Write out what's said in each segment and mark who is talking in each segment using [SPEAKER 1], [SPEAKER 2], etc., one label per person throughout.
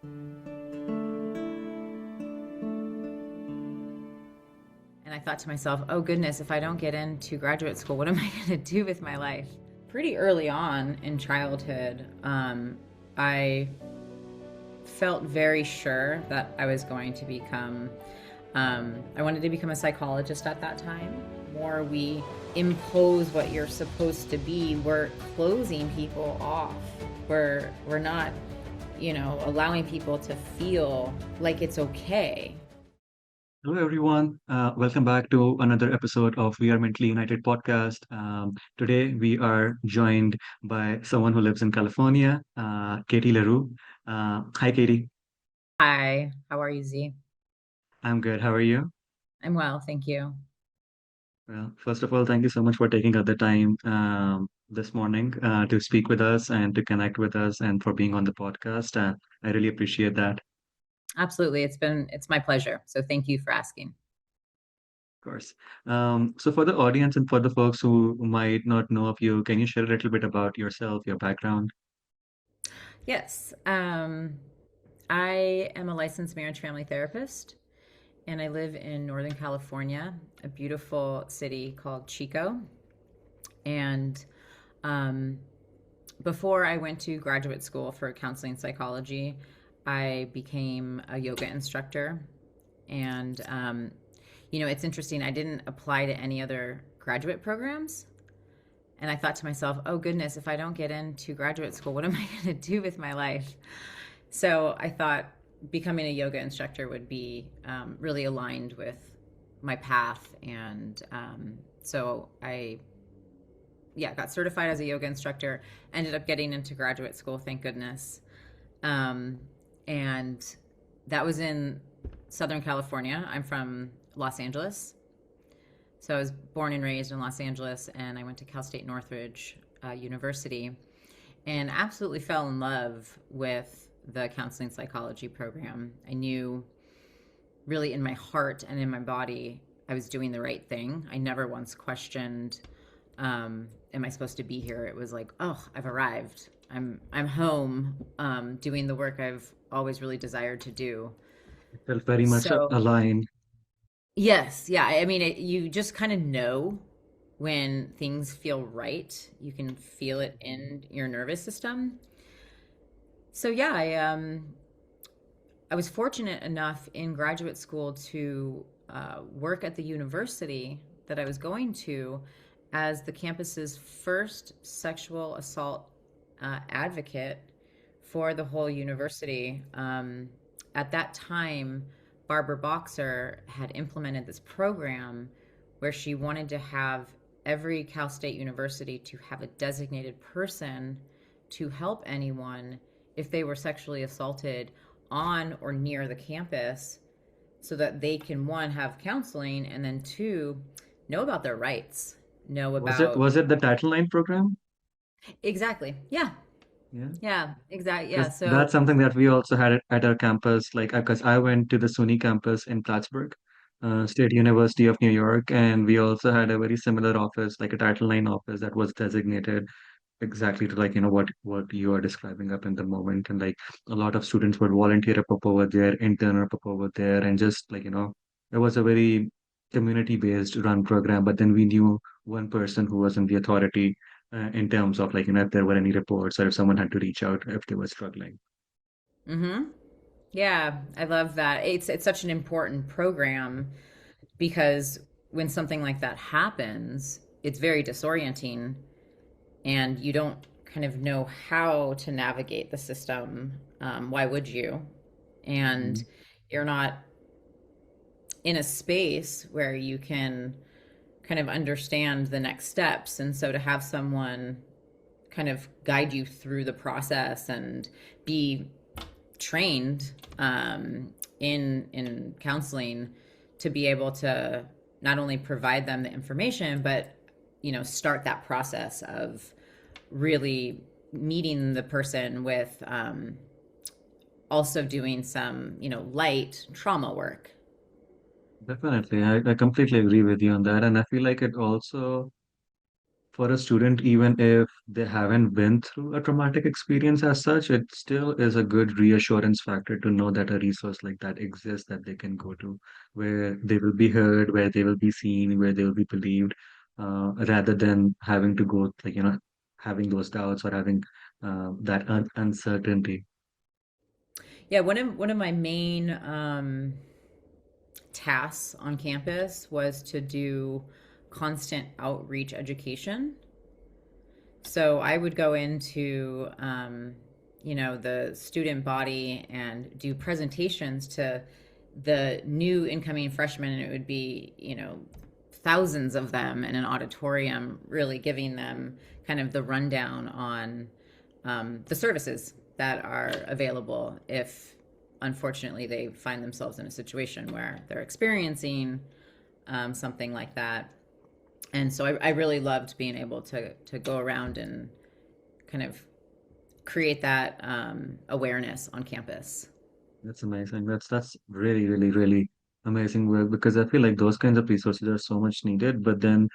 [SPEAKER 1] And I thought to myself, oh goodness, if I don't get into graduate school, what am I going to do with my life? Pretty early on in childhood, I felt very sure that I was going to become, I wanted to become a psychologist at that time. The more we impose what you're supposed to be, we're closing people off. We're not, allowing people to feel like it's okay.
[SPEAKER 2] Hello, everyone. Welcome back to another episode of We Are Mentally United podcast. Today, we are joined by someone who lives in California, Katie LaRue. Hi, Katie.
[SPEAKER 1] Hi, how are you, Z?
[SPEAKER 2] I'm good. How are you?
[SPEAKER 1] I'm well, thank you.
[SPEAKER 2] Well, first of all, thank you so much for taking out the time this morning to speak with us and to connect with us and for being on the podcast. I really appreciate that.
[SPEAKER 1] Absolutely. It's my pleasure. So thank you for asking.
[SPEAKER 2] Of course. So, for the audience and for the folks who might not know of you, can you share a little bit about yourself, your background?
[SPEAKER 1] Yes. I am a licensed marriage family therapist and I live in Northern California, a beautiful city called Chico. And um, before I went to graduate school for counseling psychology, I became a yoga instructor. And, it's interesting. I didn't apply to any other graduate programs. And I thought to myself, oh goodness, if I don't get into graduate school, what am I going to do with my life? So I thought becoming a yoga instructor would be really aligned with my path. And so I, yeah, got certified as a yoga instructor, ended up getting into graduate school, thank goodness. Um, and that was in Southern California. I'm from Los Angeles. So I was born and raised in Los Angeles, and I went to Cal State Northridge University, and absolutely fell in love with the counseling psychology program. I knew really in my heart and in my body I was doing the right thing. I never once questioned, am I supposed to be here? It was like, oh, I've arrived. I'm home, doing the work I've always really desired to do.
[SPEAKER 2] Felt very much
[SPEAKER 1] So
[SPEAKER 2] aligned.
[SPEAKER 1] yes, yeah. I mean, you just kind of know when things feel right. You can feel it in your nervous system. So yeah, I was fortunate enough in graduate school to work at the university that I was going to as the campus's first sexual assault advocate for the whole university. At that time, Barbara Boxer had implemented this program where she wanted to have every Cal State University to have a designated person to help anyone if they were sexually assaulted on or near the campus so that they can, one, have counseling, and then two, know about their rights, know
[SPEAKER 2] Was it
[SPEAKER 1] about
[SPEAKER 2] was it the Title IX program?
[SPEAKER 1] exactly. Yeah.
[SPEAKER 2] Yeah,
[SPEAKER 1] Yeah, exactly. Yeah.
[SPEAKER 2] because
[SPEAKER 1] So,
[SPEAKER 2] that's something that we also had at our campus. Like, because I went to the SUNY campus in Plattsburgh, State University of New York, and we also had a very similar office, like a Title IX office that was designated exactly to like what you are describing up in the moment, and like a lot of students would volunteer up over there, intern up over there, and just like it was a very community based run program. But then we knew one person who was in the authority in terms of like if there were any reports or if someone had to reach out if they were struggling.
[SPEAKER 1] mm-hmm. Yeah, I love that. It's such an important program because when something like that happens, it's very disorienting and you don't kind of know how to navigate the system. Why would you? And
[SPEAKER 2] Mhm.
[SPEAKER 1] you're not in a space where you can kind of understand the next steps. And so to have someone kind of guide you through the process and be trained in counseling to be able to not only provide them the information, but start that process of really meeting the person with also doing some light trauma work.
[SPEAKER 2] Definitely, I completely agree with you on that, and I feel like it also for a student, even if they haven't been through a traumatic experience as such, it still is a good reassurance factor to know that a resource like that exists that they can go to, where they will be heard, where they will be seen, where they will be believed, rather than having to go, like, having those doubts or having that un uncertainty.
[SPEAKER 1] Yeah, one of my main tasks on campus was to do constant outreach education. So I would go into, the student body and do presentations to the new incoming freshmen, and it would be, thousands of them in an auditorium, really giving them kind of the rundown on the services that are available if, unfortunately, they find themselves in a situation where they're experiencing something like that. And so I really loved being able to go around and kind of create that awareness on campus.
[SPEAKER 2] That's amazing. That's really, really, really amazing work because I feel like those kinds of resources are so much needed. But then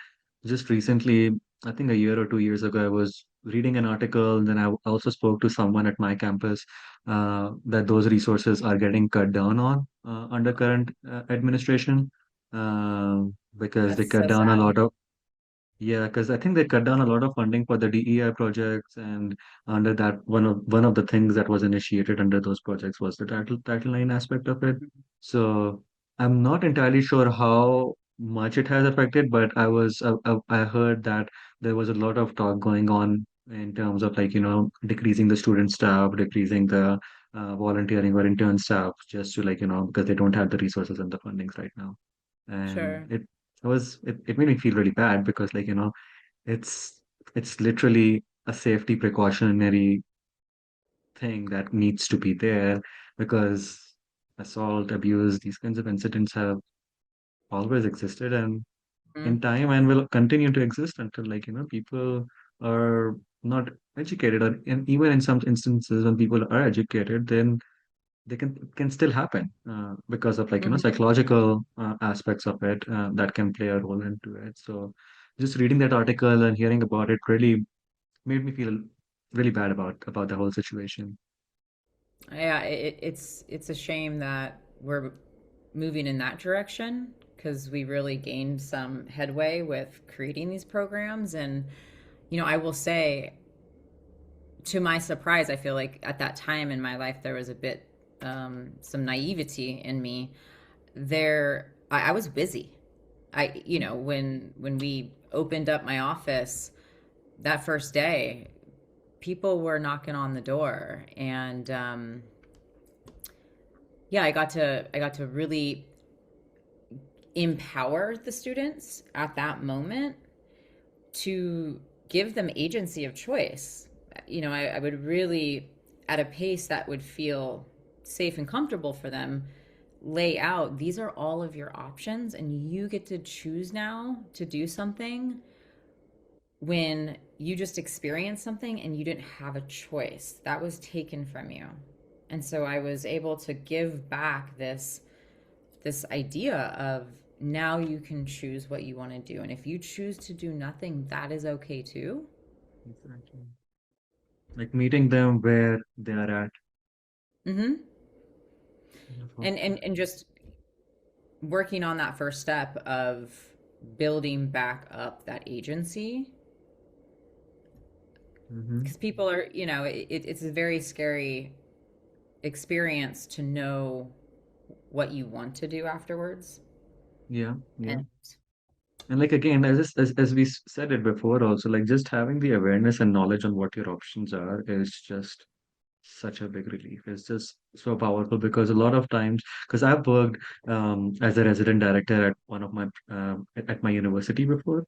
[SPEAKER 2] just recently, I think a year or 2 years ago, I was reading an article, and then I also spoke to someone at my campus that those resources are getting cut down on under current administration because they
[SPEAKER 1] That's
[SPEAKER 2] cut
[SPEAKER 1] so
[SPEAKER 2] down a
[SPEAKER 1] sad.
[SPEAKER 2] lot of yeah, because I think they cut down a lot of funding for the DEI projects, and under that, one of the things that was initiated under those projects was the title line aspect of it. So I'm not entirely sure how much it has affected, but I heard that there was a lot of talk going on in terms of like decreasing the student staff, decreasing the volunteering or intern staff, just to like because they don't have the resources and the fundings right now, and
[SPEAKER 1] Sure.
[SPEAKER 2] it made me feel really bad because like it's it's literally a safety precautionary thing that needs to be there because assault, abuse, these kinds of incidents have always existed and in
[SPEAKER 1] Mhm.
[SPEAKER 2] time and will continue to exist until like people are not educated or even in some instances when people are educated then they can still happen because of like
[SPEAKER 1] Mhm.
[SPEAKER 2] psychological aspects of it that can play a role into it. So just reading that article and hearing about it really made me feel really bad about the whole situation.
[SPEAKER 1] Yeah, it's a shame that we're moving in that direction because we really gained some headway with creating these programs. And I will say, to my surprise, I feel like at that time in my life there was a bit some naivety in me. I was busy. When we opened up my office that first day, people were knocking on the door, and yeah, I got to really empower the students at that moment to give them agency of choice. I would really, at a pace that would feel safe and comfortable for them, lay out these are all of your options, and you get to choose now to do something when you just experienced something and you didn't have a choice. That was taken from you. And so I was able to give back this idea of now you can choose what you want to do. And if you choose to do nothing, that is okay too.
[SPEAKER 2] Exactly. Like meeting them where they are at.
[SPEAKER 1] Mm-hmm.
[SPEAKER 2] Beautiful.
[SPEAKER 1] And just working on that first step of building back up that agency,
[SPEAKER 2] Mm-hmm.
[SPEAKER 1] because people are, it's a very scary experience to know what you want to do afterwards.
[SPEAKER 2] Yeah,
[SPEAKER 1] And
[SPEAKER 2] yeah. And like again, as we said it before also, like just having the awareness and knowledge on what your options are is just such a big relief. It's just so powerful because a lot of times, because I've worked as a resident director at one of my at my university before,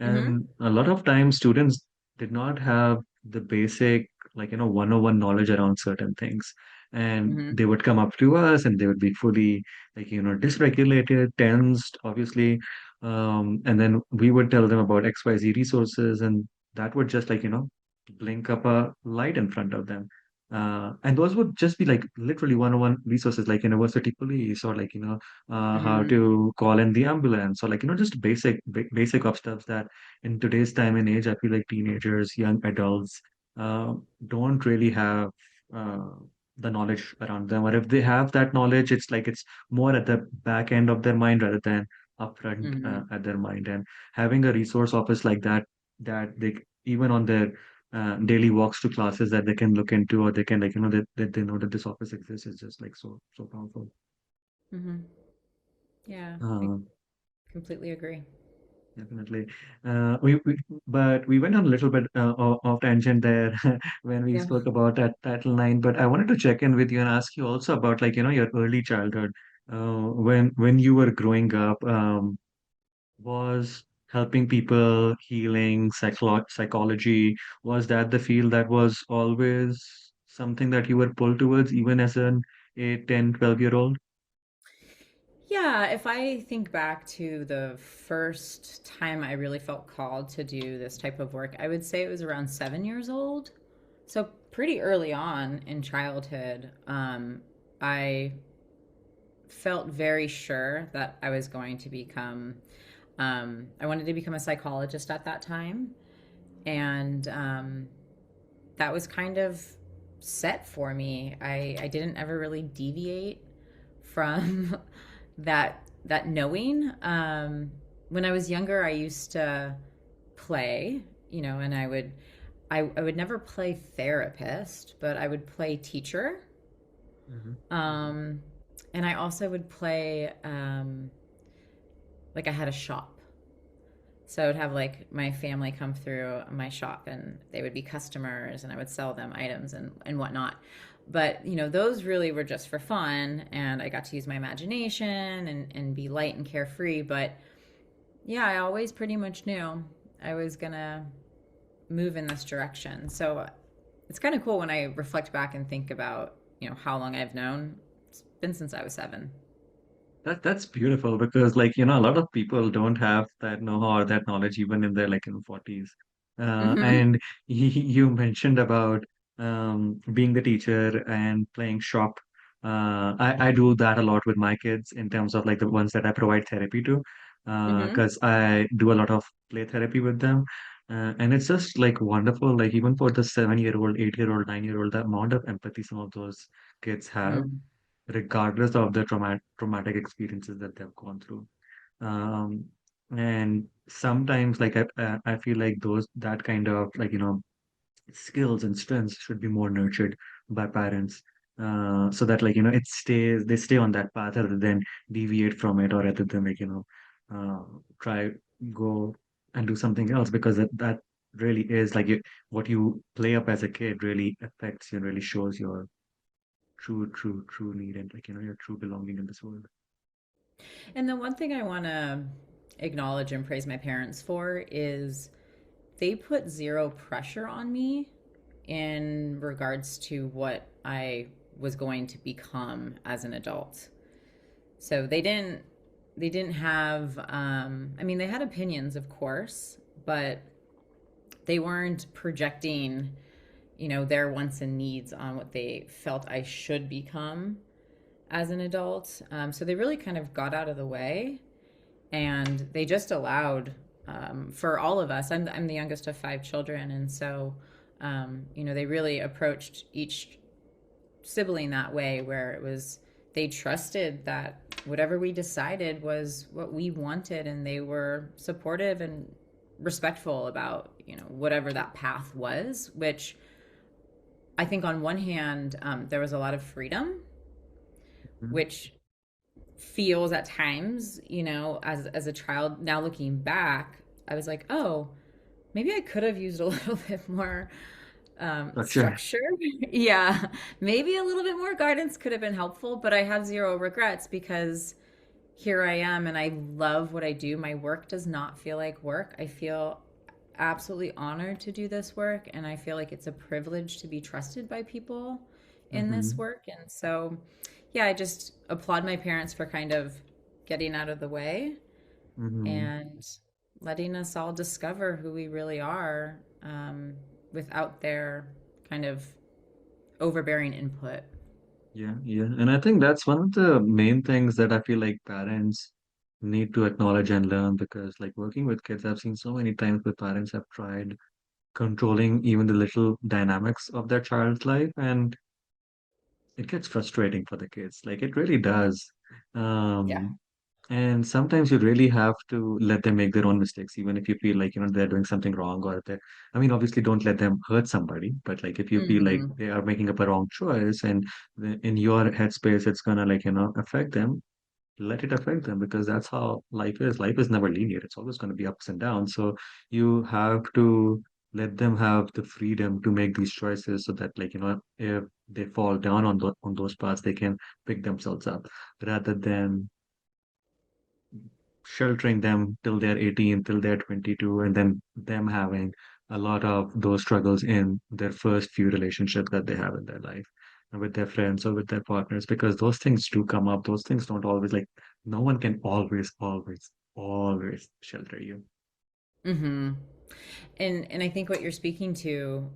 [SPEAKER 1] mm-hmm,
[SPEAKER 2] and a lot of times students did not have the basic, like, 101 knowledge around certain things. And
[SPEAKER 1] mm-hmm.
[SPEAKER 2] they would come up to us and they would be fully, like, dysregulated, tensed, obviously. And then we would tell them about XYZ resources, and that would just, like, blink up a light in front of them. And those would just be like literally one-on-one resources like university police or like, how
[SPEAKER 1] Mm-hmm.
[SPEAKER 2] to call in the ambulance or like, just basic of stuff that in today's time and age, I feel like teenagers, young adults, uh, don't really have uh, the knowledge around them. Or if they have that knowledge, it's like it's more at the back end of their mind rather than upfront
[SPEAKER 1] Mm-hmm.
[SPEAKER 2] at their mind. And having a resource office like that, that they even on their daily walks to classes that they can look into, or they can like that they know that this office exists is just like so powerful.
[SPEAKER 1] Mm-hmm. Yeah, I
[SPEAKER 2] Uh,
[SPEAKER 1] completely agree.
[SPEAKER 2] Definitely. We but we went on a little bit off tangent there when we
[SPEAKER 1] Yeah.
[SPEAKER 2] spoke about that Title IX. But I wanted to check in with you and ask you also about like your early childhood. When you were growing up, was helping people, healing, psychology, was that the field that was always something that you were pulled towards, even as an 8, 10, 12-year-old?
[SPEAKER 1] Yeah, if I think back to the first time I really felt called to do this type of work, I would say it was around 7 years old. So pretty early on in childhood, I felt very sure that I was going to become, I wanted to become a psychologist at that time. And that was kind of set for me. I didn't ever really deviate from that knowing. When I was younger, I used to play, and I would never play therapist, but I would play teacher.
[SPEAKER 2] Hmm.
[SPEAKER 1] Um, and I also would play like I had a shop. So I would have like my family come through my shop and they would be customers and I would sell them items and whatnot. But, those really were just for fun and I got to use my imagination and be light and carefree. But yeah, I always pretty much knew I was going to move in this direction. So it's kind of cool when I reflect back and think about, how long I've known. It's been since I was 7.
[SPEAKER 2] That's beautiful because like a lot of people don't have that know-how or that knowledge even in their like 40s.
[SPEAKER 1] Mm-hmm.
[SPEAKER 2] And you mentioned about being the teacher and playing shop. I do that a lot with my kids in terms of like the ones that I provide therapy to,
[SPEAKER 1] Mm-hmm.
[SPEAKER 2] because I do a lot of play therapy with them. And it's just like wonderful, like even for the 7-year-old, 8-year-old, 9-year-old, the amount of empathy some of those kids have regardless of the traumatic experiences that they've gone through. Um, and sometimes, like I feel like those that kind of like skills and strengths should be more nurtured by parents, so that like they stay on that path rather than deviate from it, or rather than like try go and do something else because that really is like what you play up as a kid really affects you and really shows your true need and like your true belonging in this world.
[SPEAKER 1] And the one thing I want to acknowledge and praise my parents for is they put zero pressure on me in regards to what I was going to become as an adult. So they didn't have I mean they had opinions of course, but they weren't projecting, their wants and needs on what they felt I should become as an adult. So they really kind of got out of the way and they just allowed for all of us. I'm the youngest of 5 children, and so they really approached each sibling that way, where it was they trusted that whatever we decided was what we wanted, and they were supportive and respectful about whatever that path was. Which I think on one hand there was a lot of freedom,
[SPEAKER 2] Mhm.
[SPEAKER 1] which feels at times, as a child, now looking back, I was like, oh, maybe I could have used a little bit more
[SPEAKER 2] Structure.
[SPEAKER 1] structure. Yeah, maybe a little bit more guidance could have been helpful, but I have zero regrets because here I am and I love what I do. My work does not feel like work. I feel absolutely honored to do this work and I feel like it's a privilege to be trusted by people in this
[SPEAKER 2] Hmm.
[SPEAKER 1] work. And so, yeah, I just applaud my parents for kind of getting out of the way
[SPEAKER 2] Hmm.
[SPEAKER 1] and letting us all discover who we really are without their kind of overbearing input.
[SPEAKER 2] Yeah, yeah. And I think that's one of the main things that I feel like parents need to acknowledge and learn because, like, working with kids, I've seen so many times where parents have tried controlling even the little dynamics of their child's life, and it gets frustrating for the kids. Like, it really does.
[SPEAKER 1] Yeah.
[SPEAKER 2] Um, and sometimes you really have to let them make their own mistakes, even if you feel like, they're doing something wrong or they I mean, obviously don't let them hurt somebody, but like if you feel like
[SPEAKER 1] Hmm.
[SPEAKER 2] they are making up a wrong choice and in your headspace it's gonna like, affect them, let it affect them because that's how life is. Life is never linear. It's always going to be ups and downs. So you have to let them have the freedom to make these choices so that like, if they fall down on those paths, they can pick themselves up rather than sheltering them till they're 18, till they're 22, and then them having a lot of those struggles in their first few relationships that they have in their life and with their friends or with their partners, because those things do come up. Those things don't always like, no one can always shelter you.
[SPEAKER 1] Hmm. And I think what you're speaking to,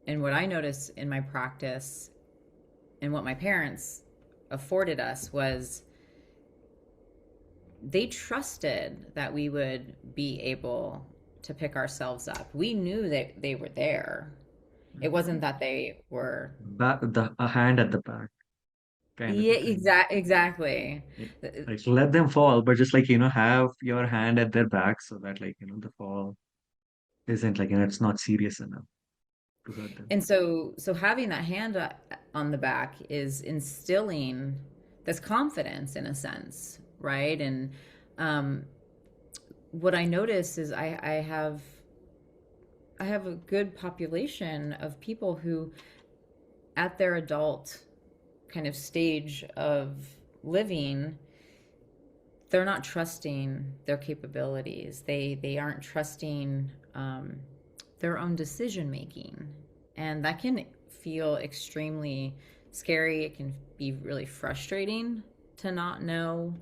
[SPEAKER 1] and what I notice in my practice, and what my parents afforded us, was they trusted that we would be able to pick ourselves up. We knew that they were there. It wasn't
[SPEAKER 2] Mhm.
[SPEAKER 1] that they were.
[SPEAKER 2] A hand at the back kind of
[SPEAKER 1] Yeah,
[SPEAKER 2] a thing.
[SPEAKER 1] exactly.
[SPEAKER 2] Yeah. Like let them fall, but just like, have your hand at their back so that like, the fall isn't like, it's not serious enough to hurt them.
[SPEAKER 1] And so having that hand on the back is instilling this confidence in a sense, right? And um, what I notice is I have a good population of people who, at their adult kind of stage of living, they're not trusting their capabilities. They aren't trusting their own decision making, and that can feel extremely scary. It can be really frustrating to not know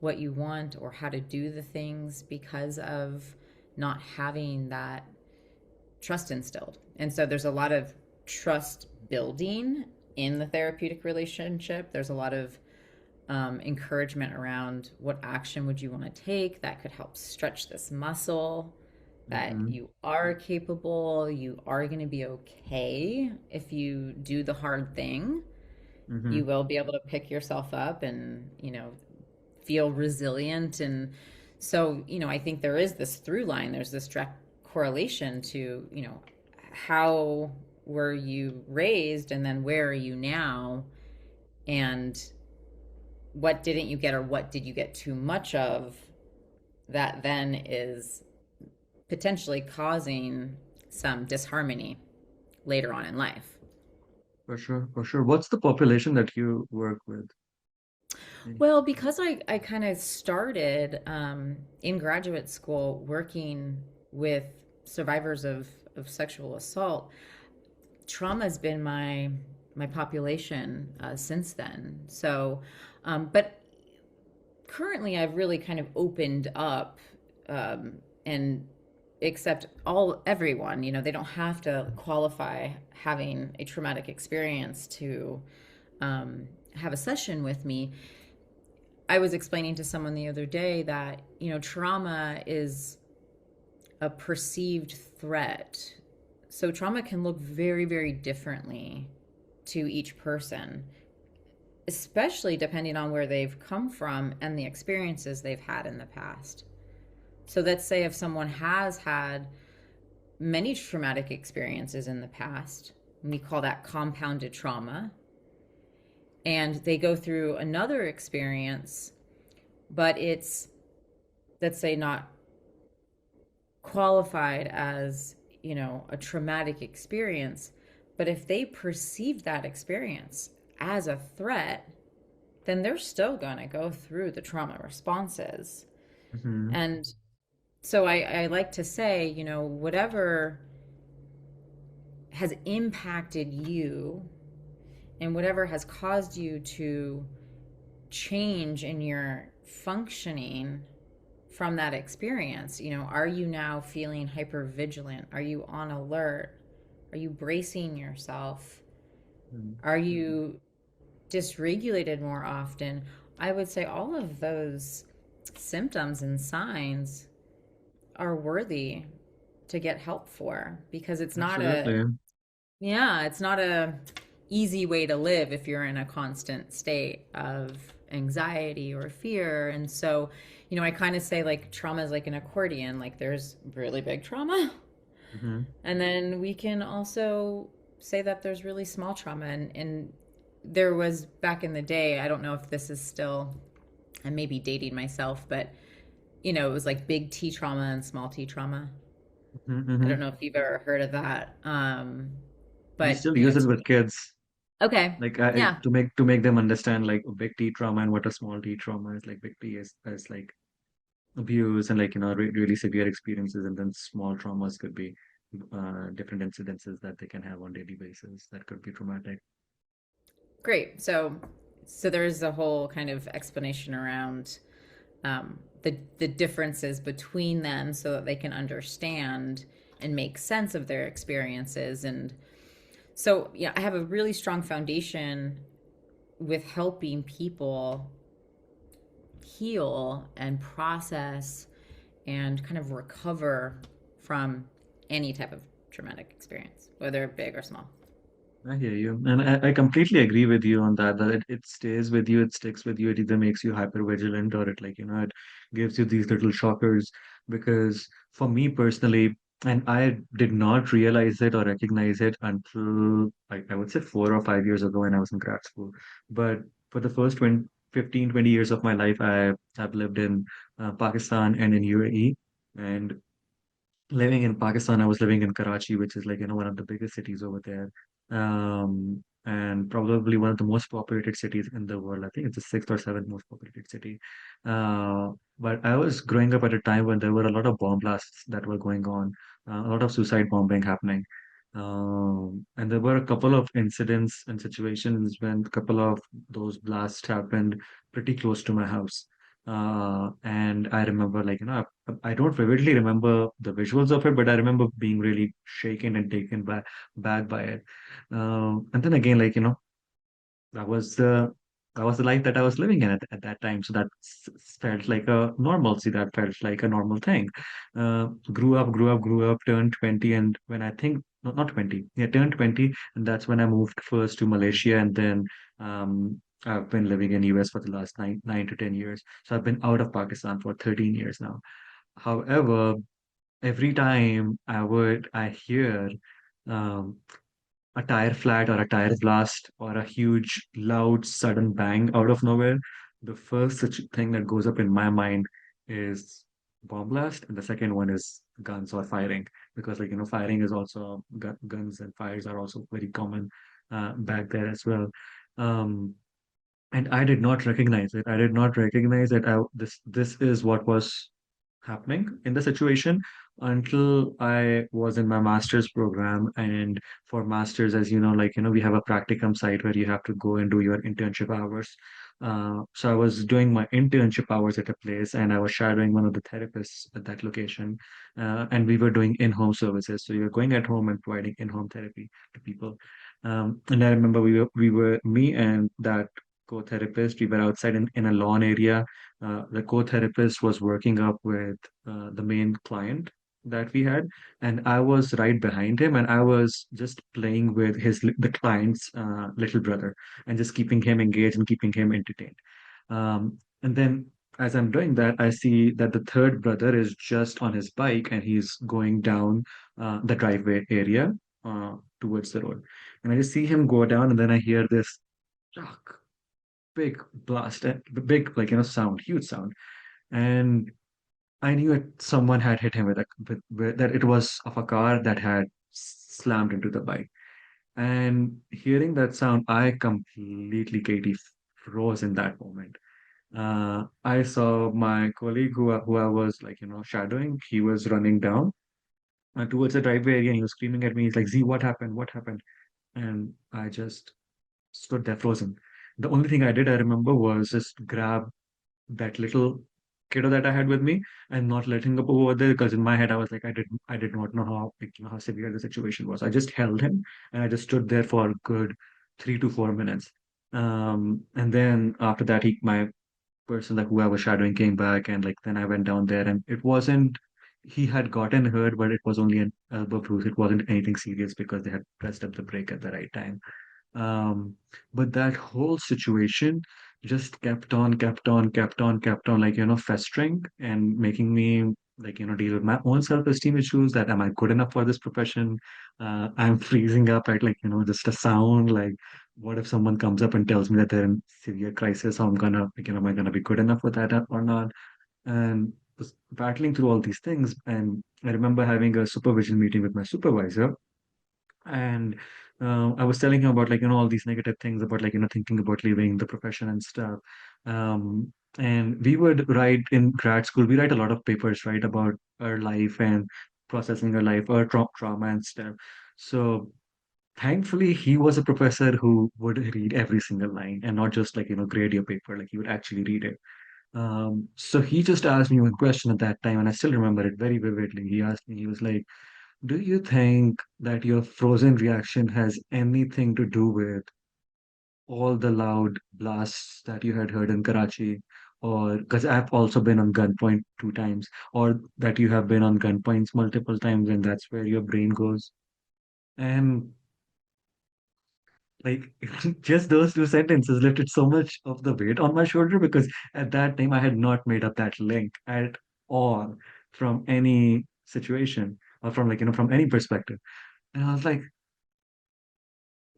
[SPEAKER 1] what you want or how to do the things because of not having that trust instilled. And so there's a lot of trust building in the therapeutic relationship. There's a lot of encouragement around what action would you want to take that could help stretch this muscle, that
[SPEAKER 2] Mm-hmm.
[SPEAKER 1] you are capable, you are going to be okay if you do the hard thing.
[SPEAKER 2] Mm-hmm.
[SPEAKER 1] You will be able to pick yourself up and, feel resilient. And so, I think there is this through line, there's this direct correlation to, how were you raised and then where are you now? And what didn't you get or what did you get too much of that then is potentially causing some disharmony later on in life.
[SPEAKER 2] For sure, for sure. What's the population that you work with?
[SPEAKER 1] Well, because I kind of started in graduate school working with survivors of sexual assault, trauma has been my population since then. So, but currently I've really kind of opened up and accept everyone. They don't have to qualify having a traumatic experience to have a session with me. I was explaining to someone the other day that trauma is a perceived threat. So trauma can look very, very differently to each person, especially depending on where they've come from and the experiences they've had in the past. So let's say if someone has had many traumatic experiences in the past, we call that compounded trauma, and they go through another experience, but it's, let's say, not qualified as, a traumatic experience. But if they perceive that experience as a threat, then they're still going to go through the trauma responses.
[SPEAKER 2] Mm-hmm.
[SPEAKER 1] And so I like to say, whatever has impacted you and whatever has caused you to change in your functioning from that experience, are you now feeling hyper vigilant? Are you on alert? Are you bracing yourself
[SPEAKER 2] Mm.
[SPEAKER 1] Are you dysregulated more often? I would say all of those symptoms and signs are worthy to get help for, because it's not a,
[SPEAKER 2] Absolutely.
[SPEAKER 1] yeah, it's not a easy way to live if you're in a constant state of anxiety or fear. And so, I kind of say like trauma is like an accordion, like there's really big trauma.
[SPEAKER 2] Hmm.
[SPEAKER 1] And then we can also say that there's really small trauma. And there was back in the day, I don't know if this is still, I may be dating myself, but it was like big T trauma and small T trauma. I don't
[SPEAKER 2] Hmm.
[SPEAKER 1] know if you've ever heard of that.
[SPEAKER 2] We
[SPEAKER 1] But
[SPEAKER 2] still use it
[SPEAKER 1] to
[SPEAKER 2] with
[SPEAKER 1] me,
[SPEAKER 2] kids,
[SPEAKER 1] okay,
[SPEAKER 2] like
[SPEAKER 1] yeah,
[SPEAKER 2] to make them understand like a big T trauma and what a small T trauma is. Like big T is like abuse and like really severe experiences, and then small traumas could be different incidences that they can have on daily basis that could be traumatic.
[SPEAKER 1] great. So there's a whole kind of explanation around the differences between them, so that they can understand and make sense of their experiences. And so, yeah, I have a really strong foundation with helping people heal and process and kind of recover from any type of traumatic experience, whether big or small.
[SPEAKER 2] I hear you. And I completely agree with you on that, that it stays with you, it sticks with you, it either makes you hyper vigilant or it like, it gives you these little shockers. Because for me personally, and I did not realize it or recognize it until I would say 4 or 5 years ago when I was in grad school. But for the first 20, 15, 20 years of my life, have lived in Pakistan and in UAE. And living in Pakistan, I was living in Karachi, which is like, one of the biggest cities over there. And probably one of the most populated cities in the world. I think it's the sixth or seventh most populated city. But I was growing up at a time when there were a lot of bomb blasts that were going on, a lot of suicide bombing happening. And there were a couple of incidents and situations when a couple of those blasts happened pretty close to my house. And I remember, like, I don't vividly remember the visuals of it, but I remember being really shaken and taken back by it. And then again, like, that was the that was the life that I was living in at that time. So that felt like a normalcy. That felt like a normal thing. Grew up, turned 20, and when I think not 20, yeah, turned 20, and that's when I moved first to Malaysia, and then I've been living in US for the last 9 to 10 years. So I've been out of Pakistan for 13 years now. However, every time I hear um, a tire flat or a tire blast or a huge, loud, sudden bang out of nowhere, the first such thing that goes up in my mind is bomb blast, and the second one is guns or firing, because like firing is also guns and fires are also very common back there as well. Um, and I did not recognize it. I did not recognize that this is what was happening in the situation until I was in my master's program. And for masters, as you know, like, we have a practicum site where you have to go and do your internship hours. So I was doing my internship hours at a place and I was shadowing one of the therapists at that location. And we were doing in-home services. So we were going at home and providing in-home therapy to people. And I remember me and that co-therapist, we were outside in a lawn area. The co-therapist was working up with the main client that we had, and I was right behind him, and I was just playing with the client's little brother, and just keeping him engaged and keeping him entertained. And then as I'm doing that, I see that the third brother is just on his bike, and he's going down the driveway area towards the road, and I just see him go down, and then I hear this shock, big blast, big like sound, huge sound, and I knew it, someone had hit him that it was of a car that had slammed into the bike. And hearing that sound, I completely, Katie, froze in that moment. I saw my colleague who I was like, shadowing. He was running down towards the driveway area and he was screaming at me. He's like, Z, what happened? What happened? And I just stood there frozen. The only thing I did, I remember, was just grab that little kiddo that I had with me and not letting him go over there, because in my head I was like I did not know how, like, how severe the situation was. I just held him and I just stood there for a good 3 to 4 minutes. And then after that, my person, like who I was shadowing, came back, and like then I went down there, and it wasn't. He had gotten hurt, but it was only an elbow bruise. It wasn't anything serious because they had pressed up the brake at the right time. Um, but that whole situation just kept on, like, festering and making me, like, deal with my own self-esteem issues that am I good enough for this profession? I'm freezing up at, like, just a sound. Like, what if someone comes up and tells me that they're in severe crisis? How I'm gonna, like, am I gonna be good enough for that or not? And was battling through all these things. And I remember having a supervision meeting with my supervisor, and I was telling him about, like, all these negative things about, like, thinking about leaving the profession and stuff. Um, and we would write in grad school, we write a lot of papers, right, about our life and processing our life, our trauma and stuff. So thankfully, he was a professor who would read every single line and not just, like, grade your paper, like he would actually read it. So he just asked me one question at that time, and I still remember it very vividly. He asked me, he was like, do you think that your frozen reaction has anything to do with all the loud blasts that you had heard in Karachi? Or because I've also been on gunpoint 2 times, or that you have been on gunpoints multiple times, and that's where your brain goes. And like just those 2 sentences lifted so much of the weight on my shoulder because at that time I had not made up that link at all from any situation or from, like, from any perspective. And I was like,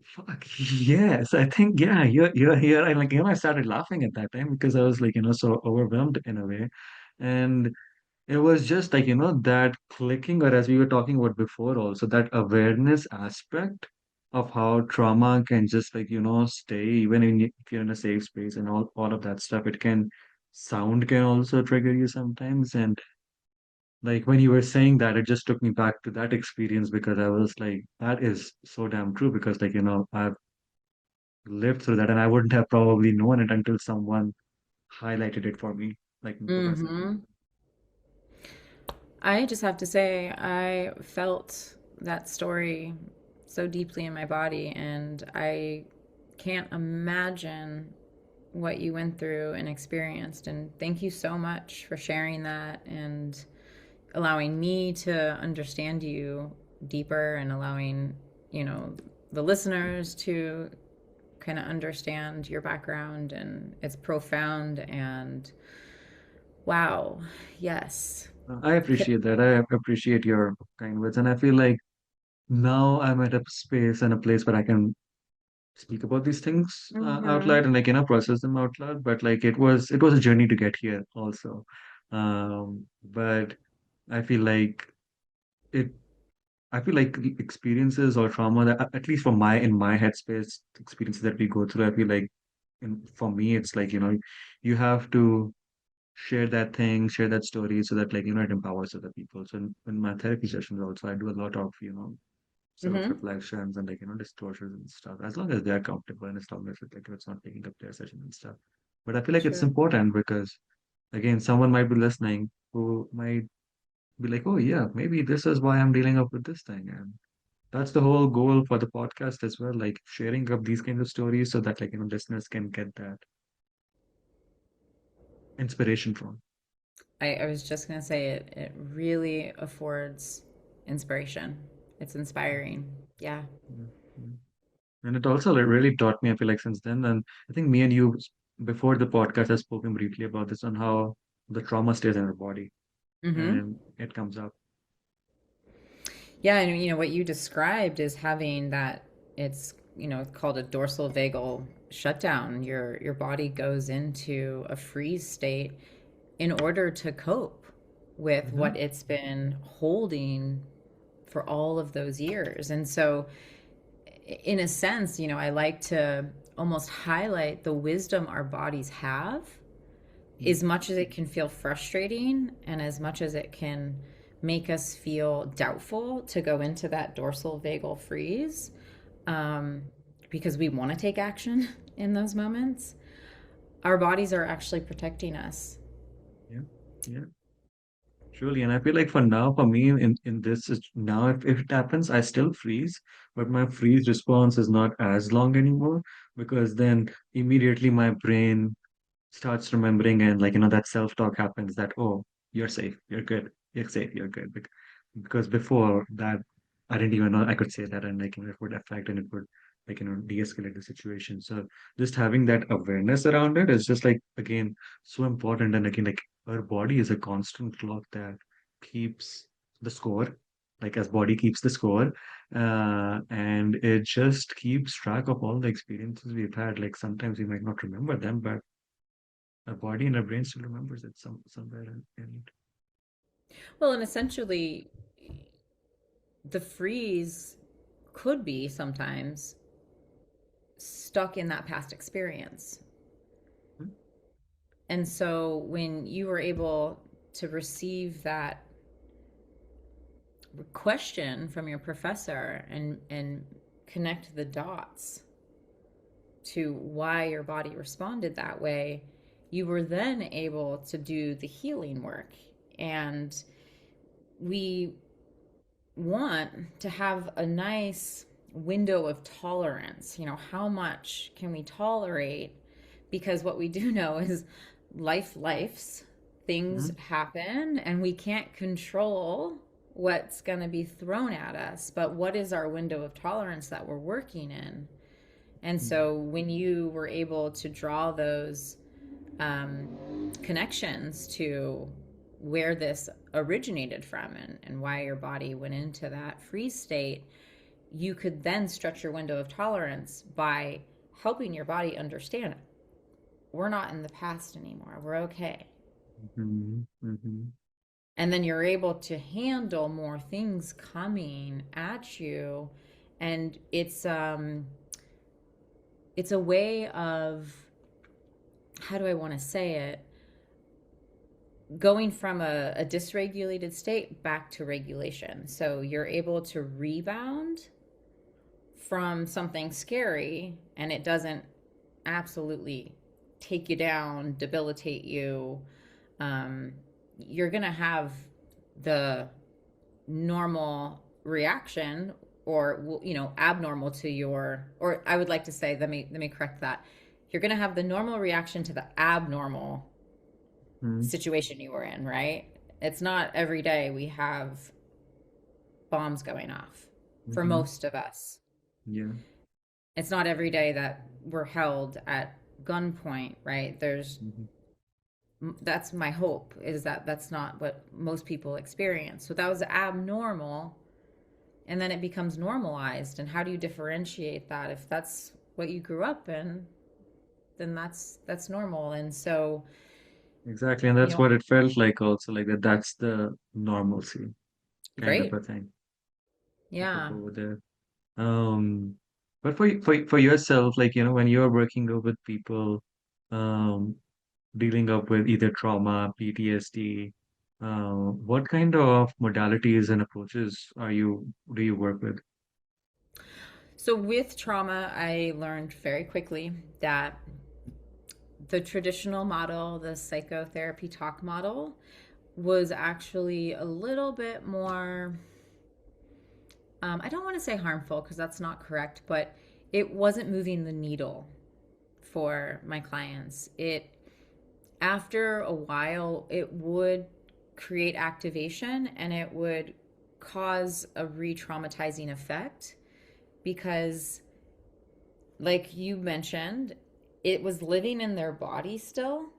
[SPEAKER 2] fuck, yes, I think, yeah, you're here. And, like, I started laughing at that time because I was, like, so overwhelmed in a way. And it was just like, that clicking, or as we were talking about before, also that awareness aspect of how trauma can just, like, stay even if you're in a safe space and all of that stuff. It can, sound can also trigger you sometimes. And like when you were saying that, it just took me back to that experience because I was like, that is so damn true because, like, I've lived through that, and I wouldn't have probably known it until someone highlighted it for me, like my professor.
[SPEAKER 1] Mm-hmm. I just have to say, I felt that story so deeply in my body, and I can't imagine what you went through and experienced. And thank you so much for sharing that and allowing me to understand you deeper and allowing, you know, the listeners to kind of understand your background. And it's profound and wow, yes.
[SPEAKER 2] I appreciate that. I appreciate your kind words, and I feel like now I'm at a space and a place where I can speak about these things out
[SPEAKER 1] Mm-hmm.
[SPEAKER 2] loud and, like, process them out loud. But like it was a journey to get here also. But I feel like it. I feel like the experiences or trauma that, at least from my in my headspace, experiences that we go through, I feel like, for me, it's like, you have to share that thing, share that story so that, like, it empowers other people. So in my therapy sessions also, I do a lot of,
[SPEAKER 1] Mm-hmm.
[SPEAKER 2] self-reflections and, like, disclosures and stuff, as long as they're comfortable and as long as it's not taking up their session and stuff. But I feel like it's
[SPEAKER 1] Sure.
[SPEAKER 2] important because, again, someone might be listening who might be like, oh yeah, maybe this is why I'm dealing up with this thing. And that's the whole goal for the podcast as well, like sharing up these kinds of stories so that, like, listeners can get that inspiration from.
[SPEAKER 1] I was just going to say it really affords inspiration. It's inspiring. Yeah.
[SPEAKER 2] Yeah, yeah. And it also, like, really taught me, I feel like, since then. And I think me and you, before the podcast, have spoken briefly about this on how the trauma stays in our body
[SPEAKER 1] Mm-hmm.
[SPEAKER 2] and it comes up.
[SPEAKER 1] Yeah, and you know what you described is having that it's called a dorsal vagal shutdown. Your body goes into a freeze state in order to cope with
[SPEAKER 2] Hmm.
[SPEAKER 1] what it's been holding for all of those years. And so in a sense, I like to almost highlight the wisdom our bodies have, as much as it can feel frustrating and as much as it can make us feel doubtful to go into that dorsal vagal freeze, um, because we want to take action in those moments, our bodies are actually protecting us.
[SPEAKER 2] Yeah, yeah. Truly, and I feel like for now, for me, in this is now, if it happens, I still freeze, but my freeze response is not as long anymore because then immediately my brain starts remembering and like that self-talk happens that, oh, you're safe, you're good, you're safe, you're good. Because before that, I didn't even know I could say that, and like it would affect and it would like de-escalate the situation. So just having that awareness around it is just like again so important. And again, like our body is a constant clock that keeps the score, like as body keeps the score, and it just keeps track of all the experiences we've had. Like sometimes we might not remember them, but our body and our brain still remembers it somewhere. And
[SPEAKER 1] Well, and essentially, the freeze could be sometimes stuck in that past experience. And so when you were able to receive that question from your professor and connect the dots to why your body responded that way, you were then able to do the healing work. And we want to have a nice window of tolerance. How much can we tolerate? Because what we do know is life's things
[SPEAKER 2] Mhm.
[SPEAKER 1] happen and we can't control what's going to be thrown at us, but what is our window of tolerance that we're working in? And so when you were able to draw those connections to where this originated from and why your body went into that freeze state, you could then stretch your window of tolerance by helping your body understand we're not in the past anymore. We're okay.
[SPEAKER 2] Mhm. Mhm.
[SPEAKER 1] And then you're able to handle more things coming at you. And it's a way of, how do I want to say it, going from a dysregulated state back to regulation. So you're able to rebound from something scary and it doesn't absolutely take you down, debilitate you. Um, you're going to have the normal reaction, or abnormal to your, or I would like to say, let me correct that. You're going to have the normal reaction to the abnormal
[SPEAKER 2] Mhm.
[SPEAKER 1] situation you were in, right? It's not every day we have bombs going off for
[SPEAKER 2] Mhm.
[SPEAKER 1] most of us.
[SPEAKER 2] Yeah.
[SPEAKER 1] It's not every day that we're held at gunpoint, right? There's
[SPEAKER 2] Mhm.
[SPEAKER 1] That's my hope, is that that's not what most people experience. So that was abnormal, and then it becomes normalized. And how do you differentiate that? If that's what you grew up in, then that's normal. And so,
[SPEAKER 2] Exactly, and
[SPEAKER 1] you
[SPEAKER 2] that's
[SPEAKER 1] know,
[SPEAKER 2] what it felt like also, like that that's the normalcy kind of
[SPEAKER 1] great.
[SPEAKER 2] a thing to put
[SPEAKER 1] Yeah.
[SPEAKER 2] over there. But for yourself, like when you're working with people, um, dealing up with either trauma, PTSD, what kind of modalities and approaches do you work with?
[SPEAKER 1] So with trauma, I learned very quickly that the traditional model, the psychotherapy talk model, was actually a little bit more, I don't want to say harmful because that's not correct, but it wasn't moving the needle for my clients. After a while, it would create activation and it would cause a re traumatizing effect because, like you mentioned, it was living in their body still.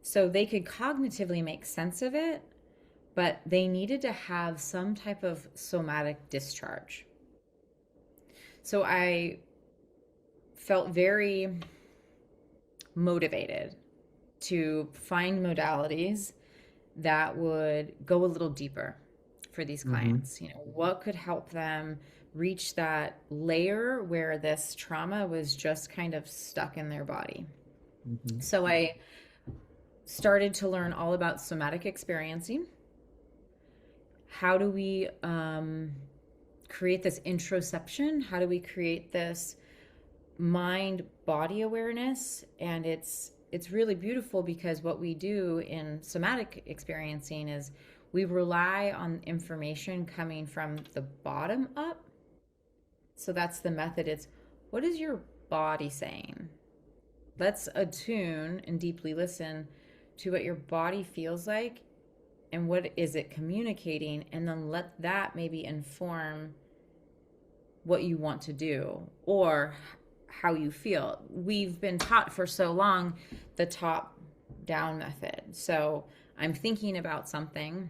[SPEAKER 1] So they could cognitively make sense of it, but they needed to have some type of somatic discharge. So I felt very motivated to find modalities that would go a little deeper for these
[SPEAKER 2] Mm-hmm.
[SPEAKER 1] clients. What could help them reach that layer where this trauma was just kind of stuck in their body.
[SPEAKER 2] Mm-hmm.
[SPEAKER 1] So I started to learn all about somatic experiencing. How do we create this introception? How do we create this mind body awareness? And it's really beautiful because what we do in somatic experiencing is we rely on information coming from the bottom up. So that's the method. It's what is your body saying? Let's attune and deeply listen to what your body feels like and what is it communicating, and then let that maybe inform what you want to do or how you feel. We've been taught for so long the top down method. So I'm thinking about something.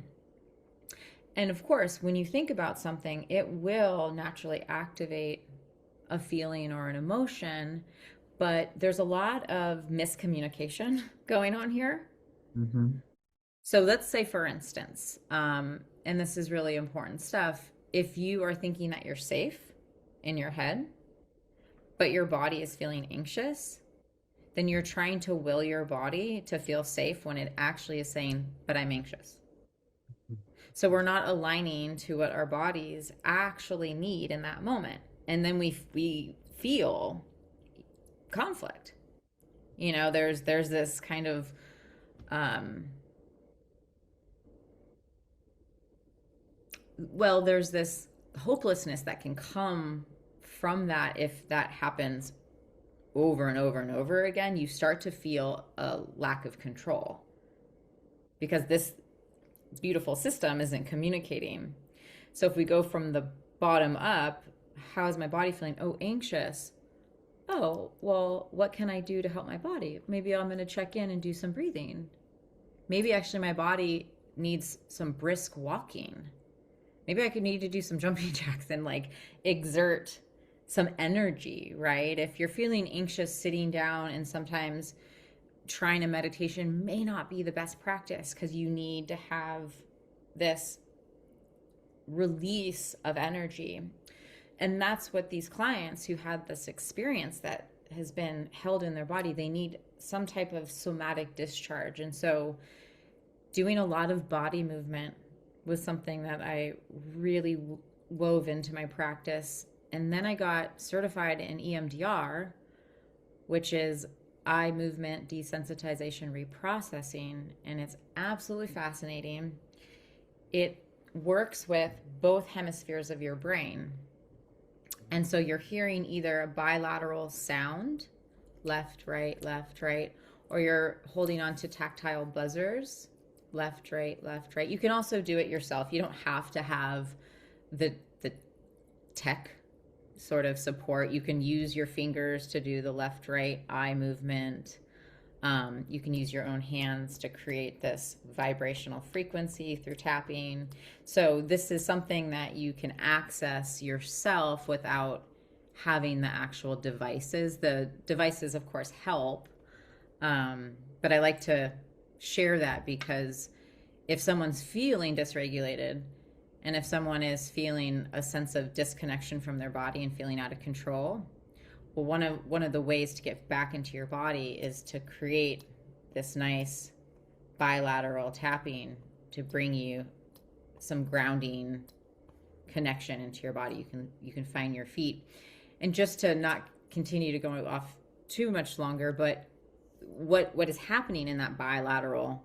[SPEAKER 1] And of course, when you think about something, it will naturally activate a feeling or an emotion. But there's a lot of miscommunication going on here.
[SPEAKER 2] Mm-hmm.
[SPEAKER 1] So let's say, for instance, and this is really important stuff, if you are thinking that you're safe in your head, but your body is feeling anxious, then you're trying to will your body to feel safe when it actually is saying, but I'm anxious. So we're not aligning to what our bodies actually need in that moment. And then we feel conflict. There's this kind of there's this hopelessness that can come from that. If that happens over and over and over again, you start to feel a lack of control because this beautiful system isn't communicating. So if we go from the bottom up, how is my body feeling? Oh, anxious. Oh, well, what can I do to help my body? Maybe I'm going to check in and do some breathing. Maybe actually my body needs some brisk walking. Maybe I could need to do some jumping jacks and like exert some energy, right? If you're feeling anxious, sitting down and sometimes trying a meditation may not be the best practice because you need to have this release of energy. And that's what these clients who had this experience that has been held in their body, they need some type of somatic discharge. And so doing a lot of body movement was something that I really wove into my practice. And then I got certified in EMDR, which is eye movement desensitization reprocessing. And it's absolutely fascinating. It works with both hemispheres of your brain. And so you're hearing either a bilateral sound, left, right, or you're holding on to tactile buzzers, left, right, left, right. You can also do it yourself. You don't have to have the tech sort of support. You can use your fingers to do the left, right eye movement. You can use your own hands to create this vibrational frequency through tapping. So this is something that you can access yourself without having the actual devices. The devices, of course, help. But I like to share that because if someone's feeling dysregulated and if someone is feeling a sense of disconnection from their body and feeling out of control, well, one of the ways to get back into your body is to create this nice bilateral tapping to bring you some grounding connection into your body. You can find your feet. And just to not continue to go off too much longer, but what is happening in that bilateral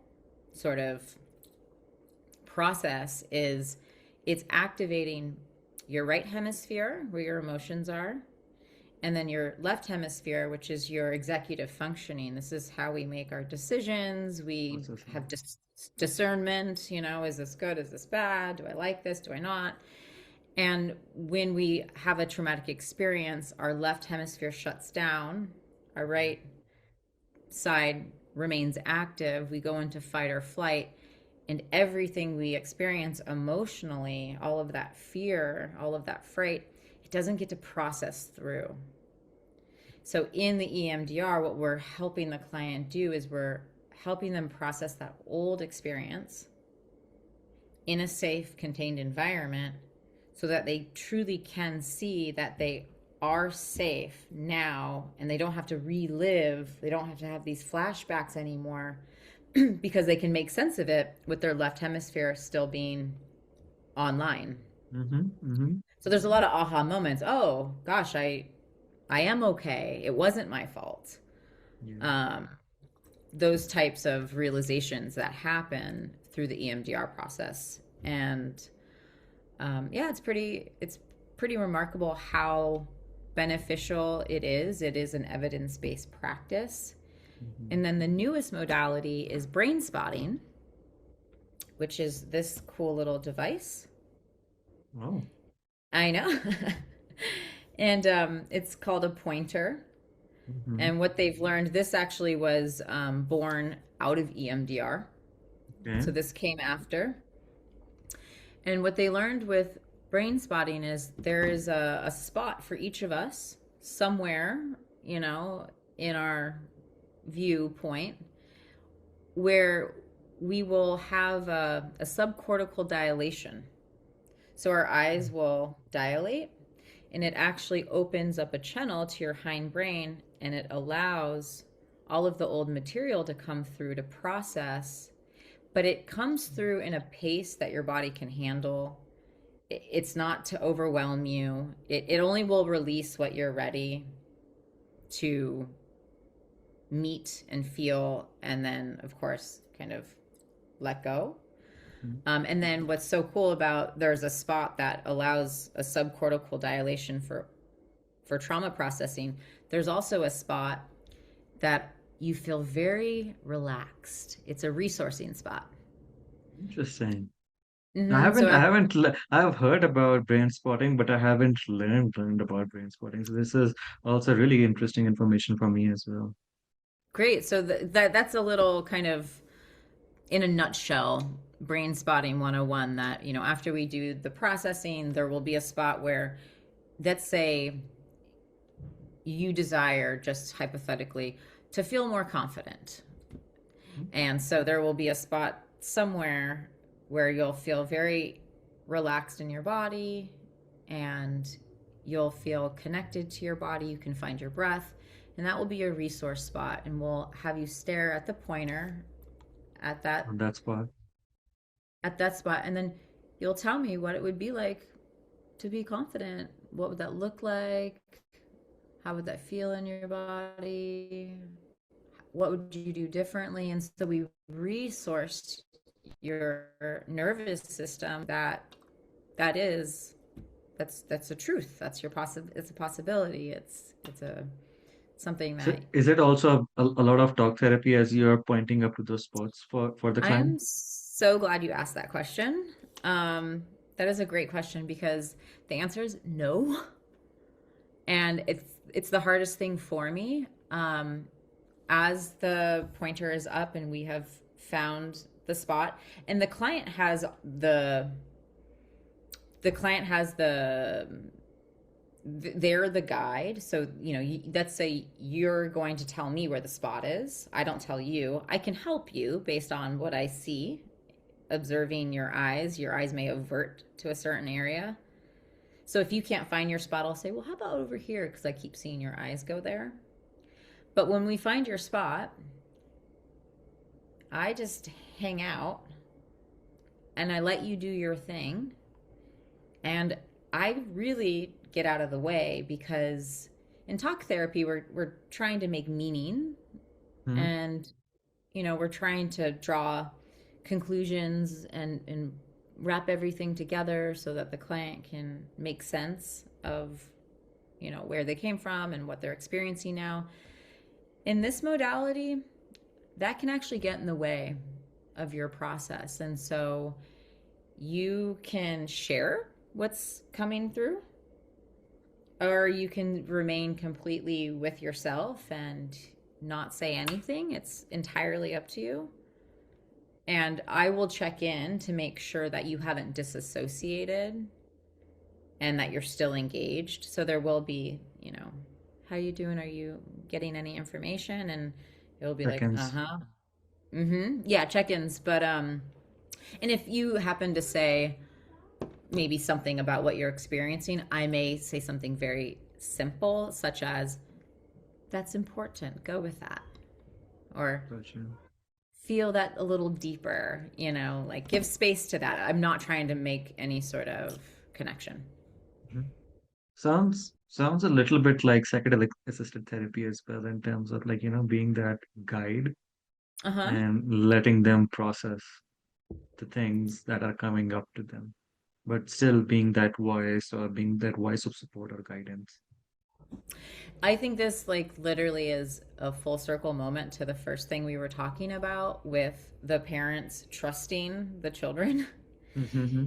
[SPEAKER 1] sort of process is it's activating your right hemisphere where your emotions are, and then your left hemisphere, which is your executive functioning. This is how we make our decisions. We have discernment, is this good? Is this bad? Do I like this? Do I not? And when we have a traumatic experience, our left hemisphere shuts down, our right side remains active. We go into fight or flight, and everything we experience emotionally, all of that fear, all of that fright, it doesn't get to process through. So in the EMDR, what we're helping the client do is we're helping them process that old experience in a safe, contained environment so that they truly can see that they are safe now and they don't have to relive, they don't have to have these flashbacks anymore because they can make sense of it with their left hemisphere still being online.
[SPEAKER 2] Mm-hmm. Mm-hmm.
[SPEAKER 1] So there's a lot of aha moments. Oh gosh, I am okay. It wasn't my fault.
[SPEAKER 2] Yeah.
[SPEAKER 1] Um, those types of realizations that happen through the EMDR process. And yeah, it's pretty remarkable how beneficial it is. It is an evidence-based practice.
[SPEAKER 2] Mhm.
[SPEAKER 1] And then the newest modality is brain spotting, which is this cool little device.
[SPEAKER 2] Oh.
[SPEAKER 1] I know. And it's called a pointer.
[SPEAKER 2] Hmm.
[SPEAKER 1] And what they've learned, this actually was born out of EMDR.
[SPEAKER 2] Okay.
[SPEAKER 1] So this came after. And what they learned with brain spotting is there is a spot for each of us somewhere, you know, in our viewpoint where we will have a subcortical dilation. So our eyes will dilate and it actually opens up a channel to your hindbrain and it allows all of the old material to come through to process, but it comes through in a pace that your body can handle. It's not to overwhelm you. It only will release what you're ready to meet and feel, and then, of course, kind of let go.
[SPEAKER 2] Mhm.
[SPEAKER 1] And then what's so cool about there's a spot that allows a subcortical dilation for trauma processing. There's also a spot that you feel very relaxed. It's a resourcing spot.
[SPEAKER 2] Interesting.
[SPEAKER 1] So
[SPEAKER 2] I've heard about brain spotting, but I haven't learned about brain spotting. So this is also really interesting information for me as well.
[SPEAKER 1] great. So that's a little kind of in a nutshell brain spotting 101 that after we do the processing there will be a spot where, let's say, you desire, just hypothetically, to feel more confident. And so there will be a spot somewhere where you'll feel very relaxed in your body and you'll feel connected to your body. You can find your breath, and that will be your resource spot. And we'll have you stare at the pointer at that
[SPEAKER 2] On that spot.
[SPEAKER 1] at that spot, and then you'll tell me what it would be like to be confident. What would that look like? How would that feel in your body? What would you do differently? And so we resourced your nervous system that is that's a truth. That's your it's a possibility. It's a something
[SPEAKER 2] So
[SPEAKER 1] that
[SPEAKER 2] is it also a lot of talk therapy as you're pointing up to those spots for the
[SPEAKER 1] I am
[SPEAKER 2] client?
[SPEAKER 1] so glad you asked that question. That is a great question because the answer is no, and it's the hardest thing for me. As the pointer is up and we have found the spot, and the client has they're the guide. So let's say you're going to tell me where the spot is. I don't tell you. I can help you based on what I see. Observing your eyes may avert to a certain area. So if you can't find your spot, I'll say, well, how about over here, because I keep seeing your eyes go there. But when we find your spot, I just hang out and I let you do your thing. And I really get out of the way because in talk therapy, we're trying to make meaning,
[SPEAKER 2] Hmm.
[SPEAKER 1] and we're trying to draw conclusions and wrap everything together so that the client can make sense of where they came from and what they're experiencing now. In this modality, that can actually get in the way of your process. And so you can share what's coming through, or you can remain completely with yourself and not say anything. It's entirely up to you. And I will check in to make sure that you haven't disassociated and that you're still engaged. So there will be, how you doing? Are you getting any information? And it'll be like,
[SPEAKER 2] Seconds.
[SPEAKER 1] uh-huh. Mm-hmm. Yeah, check-ins. But and if you happen to say maybe something about what you're experiencing, I may say something very simple, such as, that's important, go with that. Or
[SPEAKER 2] Gotcha.
[SPEAKER 1] feel that a little deeper, like give space to that. I'm not trying to make any sort of connection.
[SPEAKER 2] Mhm. Sounds a little bit like psychedelic assisted therapy as well in terms of like, being that guide.
[SPEAKER 1] Uh-huh.
[SPEAKER 2] and letting them process the things that are coming up to them, but still being that voice or being that voice of support or guidance.
[SPEAKER 1] I think this like literally is a full circle moment to the first thing we were talking about with the parents trusting the children.
[SPEAKER 2] Hmm.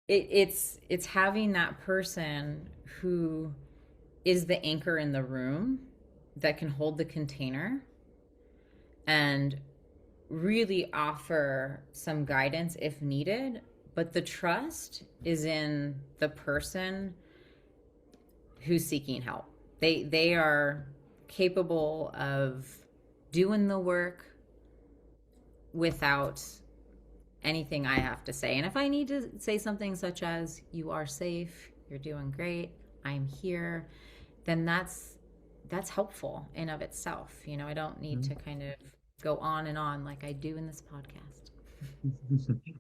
[SPEAKER 1] It's having that person who is the anchor in the room that can hold the container and really offer some guidance if needed, but the trust is in the person who's seeking help. They are capable of doing the work without anything I have to say. And if I need to say something such as you are safe, you're doing great, I'm here, then that's helpful in of itself. You know, I don't need to kind of go on and on like I do in this podcast.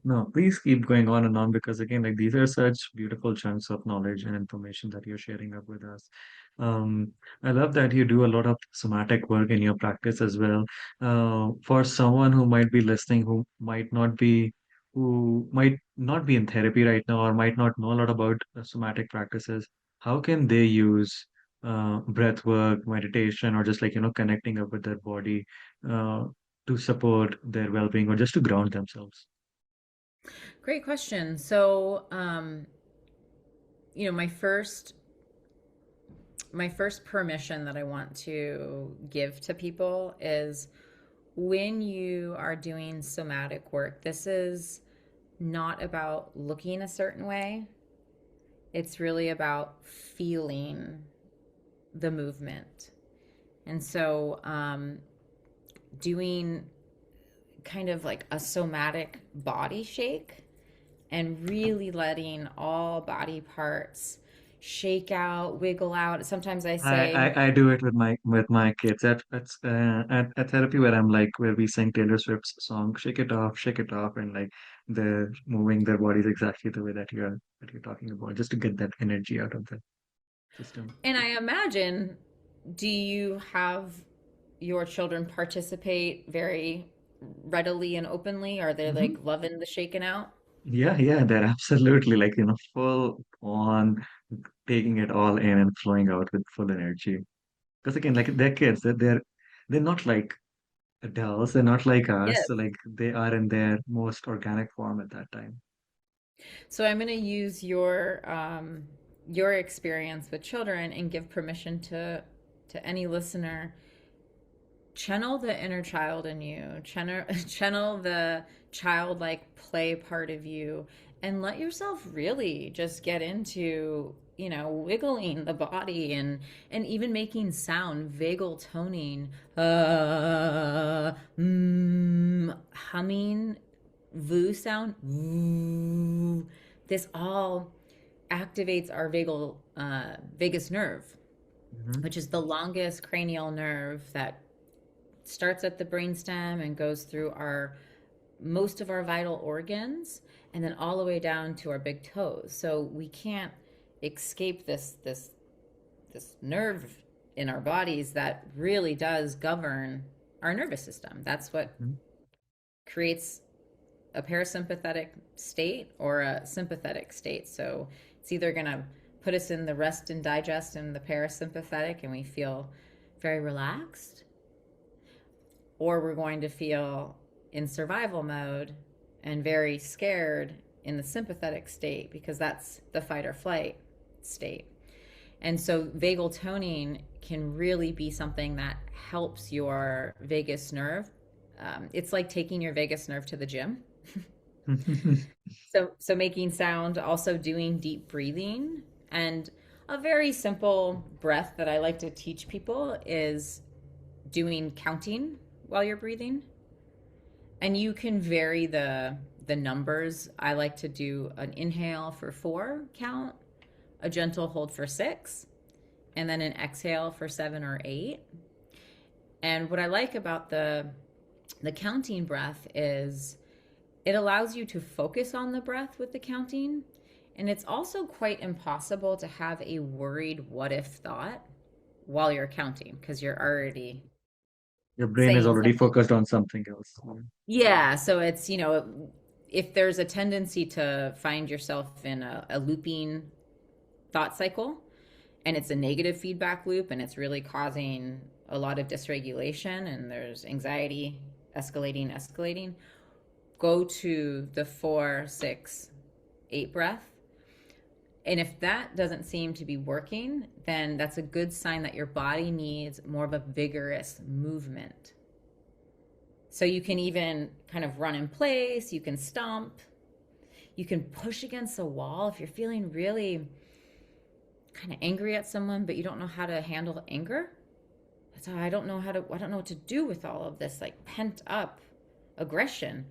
[SPEAKER 2] No, please keep going on and on, because again, like these are such beautiful chunks of knowledge and information that you're sharing up with us. Um, I love that you do a lot of somatic work in your practice as well. For someone who might be listening, who might not be in therapy right now, or might not know a lot about somatic practices, how can they use breath work, meditation, or just like, connecting up with their body uh, to support their well-being or just to ground themselves?
[SPEAKER 1] Great question. So, you know, my first permission that I want to give to people is when you are doing somatic work, this is not about looking a certain way. It's really about feeling the movement. And so, doing kind of like a somatic body shake and really letting all body parts shake out, wiggle out. Sometimes I
[SPEAKER 2] I,
[SPEAKER 1] say,
[SPEAKER 2] I, I do it with my kids at therapy, where we sing Taylor Swift's song Shake It Off," and like they're moving their bodies exactly the way that you're talking about, just to get that energy out of the system.
[SPEAKER 1] and I imagine, do you have your children participate very readily and openly? Are they
[SPEAKER 2] Hmm.
[SPEAKER 1] like loving the shaking out?
[SPEAKER 2] Yeah, yeah, they're absolutely like, full on taking it all in and flowing out with full energy. Because again, like they're kids, they're not like adults, they're not like us,
[SPEAKER 1] Yes.
[SPEAKER 2] so like they are in their most organic form at that time.
[SPEAKER 1] So I'm going to use your experience with children and give permission to any listener, channel the inner child in you, channel the childlike play part of you, and let yourself really just get into, you know, wiggling the body and even making sound, vagal toning, humming, voo sound, voo. This all activates our vagus nerve,
[SPEAKER 2] Hmm.
[SPEAKER 1] which is the longest cranial nerve that starts at the brainstem and goes through our most of our vital organs and then all the way down to our big toes. So we can't escape this nerve in our bodies that really does govern our nervous system. That's what
[SPEAKER 2] Hmm.
[SPEAKER 1] creates a parasympathetic state or a sympathetic state. So it's either going to put us in the rest and digest in the parasympathetic and we feel very relaxed, or we're going to feel in survival mode and very scared in the sympathetic state because that's the fight or flight state. And so vagal toning can really be something that helps your vagus nerve. It's like taking your vagus nerve to the gym. So making sound, also doing deep breathing, and a very simple breath that I like to teach people is doing counting while you're breathing. And you can vary the numbers. I like to do an inhale for 4 count, a gentle hold for 6, and then an exhale for 7 or 8. And what I like about the counting breath is it allows you to focus on the breath with the counting. And it's also quite impossible to have a worried what if thought while you're counting because you're already
[SPEAKER 2] Your brain is
[SPEAKER 1] saying
[SPEAKER 2] already
[SPEAKER 1] something.
[SPEAKER 2] focused on something else.
[SPEAKER 1] Yeah, so it's, if there's a tendency to find yourself in a looping thought cycle, and it's a negative feedback loop, and it's really causing a lot of dysregulation, and there's anxiety escalating, go to the 4, 6, 8 breath. And if that doesn't seem to be working, then that's a good sign that your body needs more of a vigorous movement. So you can even kind of run in place, you can stomp, you can push against a wall if you're feeling really kind of angry at someone, but you don't know how to handle anger. So I don't know what to do with all of this like pent up aggression.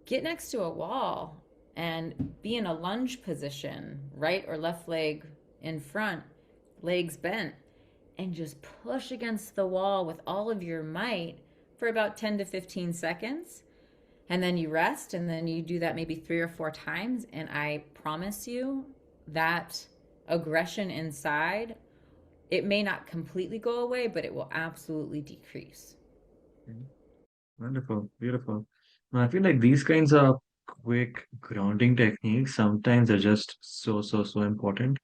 [SPEAKER 1] Get next to a wall and be in a lunge position, right or left leg in front, legs bent, and just push against the wall with all of your might for about 10 to 15 seconds. And then you rest, and then you do that maybe 3 or 4 times. And I promise you that aggression inside, it may not completely go away, but it will absolutely decrease.
[SPEAKER 2] Mhm. Wonderful, beautiful. I feel like these kinds of quick grounding techniques sometimes are just so important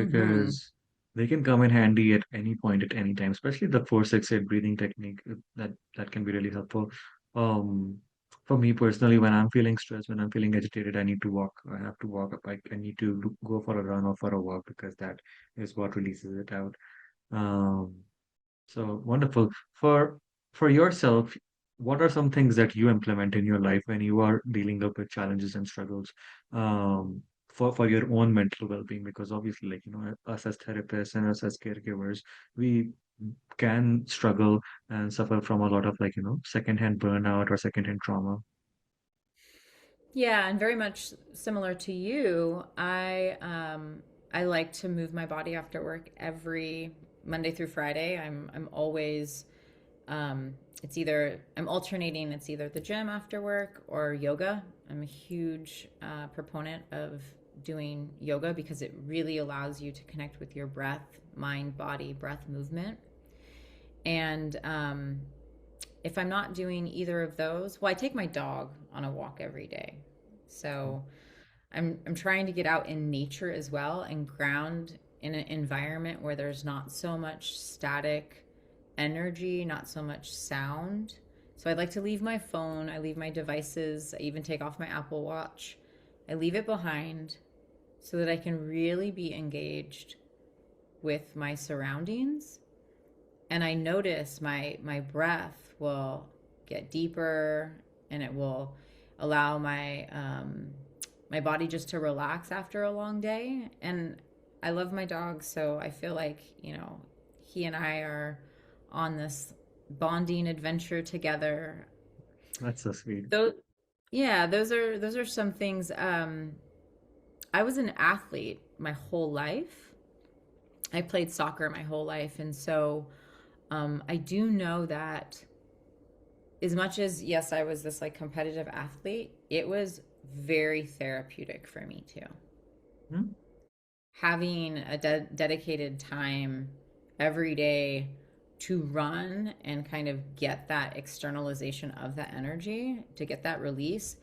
[SPEAKER 1] Mm-hmm.
[SPEAKER 2] because they can come in handy at any point at any time, especially the 4-6-8 breathing technique that can be really helpful. Um, for me personally, when I'm feeling stressed, when I'm feeling agitated, I need to walk. I have to walk up. I need to go for a run or for a walk because that is what releases it out. Um, so wonderful. For yourself, what are some things that you implement in your life when you are dealing up with challenges and struggles, for your own mental well-being? Because obviously, like, us as therapists and us as caregivers, we can struggle and suffer from a lot of, like, secondhand burnout or secondhand trauma.
[SPEAKER 1] Yeah, and very much similar to you, I like to move my body after work every Monday through Friday. I'm always it's either I'm alternating. It's either the gym after work or yoga. I'm a huge proponent of doing yoga because it really allows you to connect with your breath, mind, body, breath movement. And if I'm not doing either of those, well, I take my dog on a walk every day. So I'm trying to get out in nature as well and ground in an environment where there's not so much static energy, not so much sound. So I like to leave my phone, I leave my devices, I even take off my Apple Watch. I leave it behind so that I can really be engaged with my surroundings, and I notice my breath will get deeper, and it will allow my body just to relax after a long day. And I love my dog, so I feel like he and I are on this bonding adventure together.
[SPEAKER 2] That's so sweet.
[SPEAKER 1] Though, yeah, those are some things. I was an athlete my whole life. I played soccer my whole life, and so I do know that as much as yes, I was this like competitive athlete, it was very therapeutic for me too.
[SPEAKER 2] Hmm?
[SPEAKER 1] Having a dedicated time every day to run and kind of get that externalization of that energy, to get that release,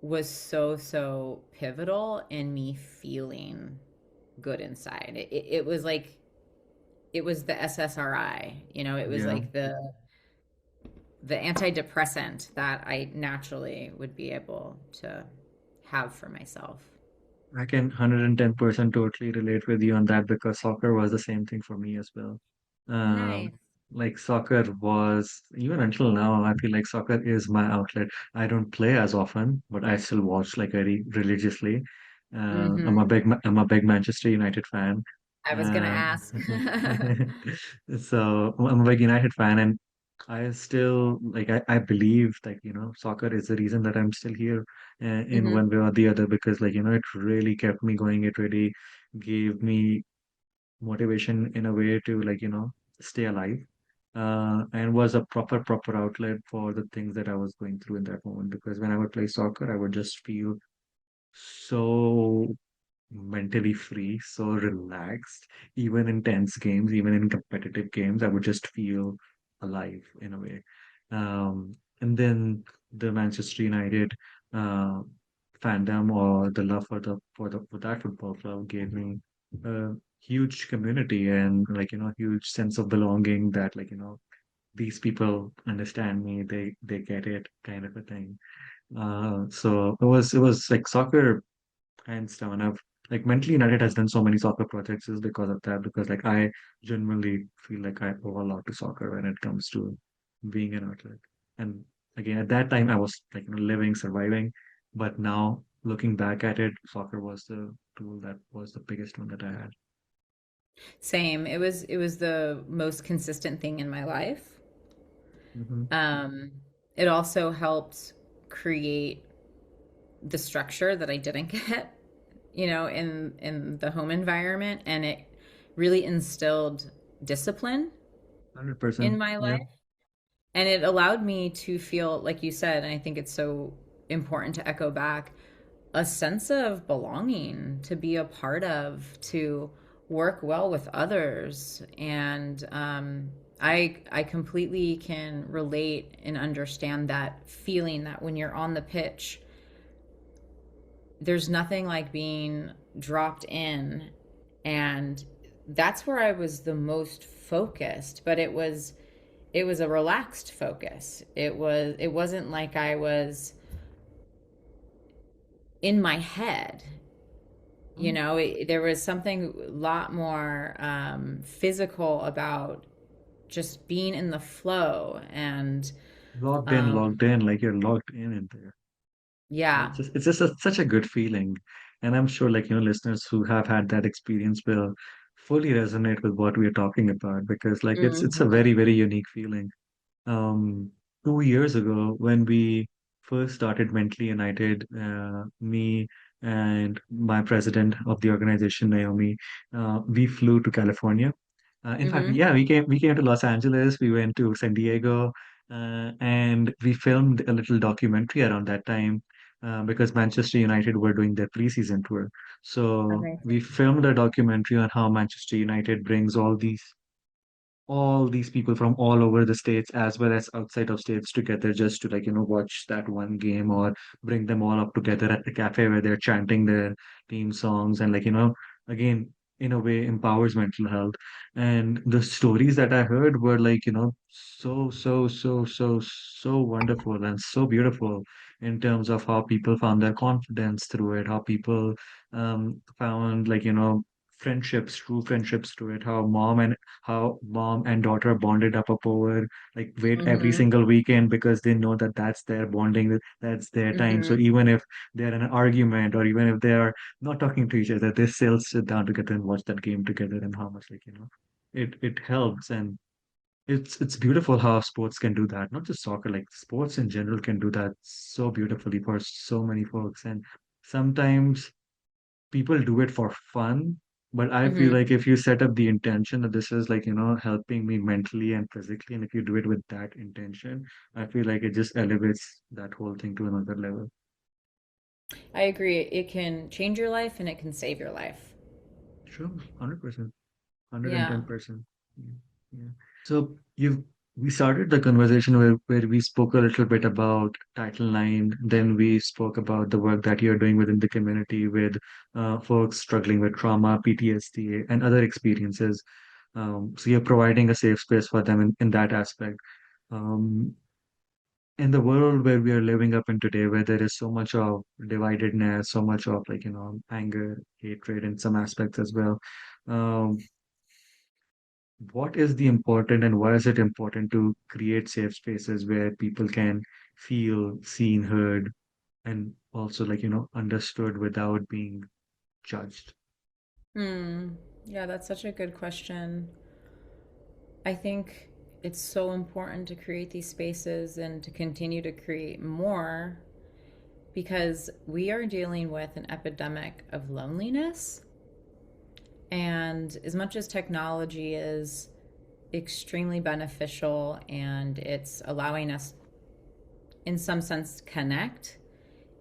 [SPEAKER 1] was so pivotal in me feeling good inside. It was like it was the SSRI, it was
[SPEAKER 2] Yeah.
[SPEAKER 1] like the antidepressant that I naturally would be able to have for myself.
[SPEAKER 2] I can 110% totally relate with you on that because soccer was the same thing for me as well. Um,
[SPEAKER 1] Nice.
[SPEAKER 2] like soccer was, even until now, I feel like soccer is my outlet. I don't play as often, but I still watch like very religiously.
[SPEAKER 1] Mm-hmm.
[SPEAKER 2] I'm a big Manchester United fan.
[SPEAKER 1] I was gonna
[SPEAKER 2] Uh,
[SPEAKER 1] ask.
[SPEAKER 2] so I'm a big United fan, and I still like I believe like soccer is the reason that I'm still here in
[SPEAKER 1] Mm-hmm.
[SPEAKER 2] one way or the other because like it really kept me going. It really gave me motivation in a way to like stay alive, and was a proper outlet for the things that I was going through in that moment. Because when I would play soccer, I would just feel so mentally free, so relaxed. Even in tense games, even in competitive games, I would just feel alive in a way. And then the Manchester United uh, fandom or the love for for that football club gave me a huge community and like huge sense of belonging that these people understand me, they get it kind of a thing. So it was like soccer hands down. I've like Mentally United has done so many soccer projects is because of that, because like I genuinely feel like I owe a lot to soccer when it comes to being an athlete. And again, at that time I was like living, surviving, but now looking back at it, soccer was the tool that was the biggest one that I had.
[SPEAKER 1] Same. It was the most consistent thing in my life.
[SPEAKER 2] Hmm.
[SPEAKER 1] Um, it also helped create the structure that I didn't get, in the home environment, and it really instilled discipline in
[SPEAKER 2] 100%.
[SPEAKER 1] my
[SPEAKER 2] Yeah.
[SPEAKER 1] life. And it allowed me to feel, like you said, and I think it's so important to echo back, a sense of belonging, to be a part of, to work well with others. And I completely can relate and understand that feeling that when you're on the pitch, there's nothing like being dropped in, and that's where I was the most focused, but it was a relaxed focus. It wasn't like I was in my head. There was something a lot more physical about just being in the flow. And
[SPEAKER 2] Logged in, like you're logged in there.
[SPEAKER 1] yeah.
[SPEAKER 2] It's just such a good feeling. And I'm sure listeners who have had that experience will fully resonate with what we're talking about because it's a
[SPEAKER 1] Hmm.
[SPEAKER 2] very, very unique feeling. Um, 2 years ago, when we first started Mentally United, me and my president of the organization, Naomi, we flew to California. In fact,
[SPEAKER 1] Hmm.
[SPEAKER 2] yeah, we came to Los Angeles, we went to San Diego, and we filmed a little documentary around that time because Manchester United were doing their preseason tour. So we
[SPEAKER 1] Amazing.
[SPEAKER 2] filmed a documentary on how Manchester United brings all these people from all over the states as well as outside of states together just to watch that one game or bring them all up together at the cafe where they're chanting their team songs and again in a way empowers mental health. And the stories that I heard were so wonderful and so beautiful in terms of how people found their confidence through it, how people found friendships, true friendships through it, how mom and daughter bonded up over wait every
[SPEAKER 1] Hmm.
[SPEAKER 2] single weekend because they know that that's their bonding, that's their time. So
[SPEAKER 1] Hmm.
[SPEAKER 2] even if they're in an argument or even if they are not talking to each other, they still sit down together and watch that game together and how much it helps. And it's beautiful how sports can do that. Not just soccer, like sports in general can do that so beautifully for so many folks. And sometimes people do it for fun, but I feel
[SPEAKER 1] Hmm.
[SPEAKER 2] like if you set up the intention that this is helping me mentally and physically, and if you do it with that intention, I feel like it just elevates that whole thing to another level.
[SPEAKER 1] I agree. It can change your life and it can save your life.
[SPEAKER 2] Sure, 100%,
[SPEAKER 1] Yeah.
[SPEAKER 2] 110%. Yeah, yeah. So we started the conversation where we spoke a little bit about Title IX, then we spoke about the work that you're doing within the community with folks struggling with trauma, PTSD, and other experiences. So you're providing a safe space for them in that aspect. Um, in the world where we are living up in today, where there is so much of dividedness, so much of anger, hatred in some aspects as well. Um, what is the important and why is it important to create safe spaces where people can feel seen, heard, and also understood without being judged?
[SPEAKER 1] Hmm. Yeah, that's such a good question. I think it's so important to create these spaces and to continue to create more because we are dealing with an epidemic of loneliness. And as much as technology is extremely beneficial and it's allowing us, in some sense, to connect,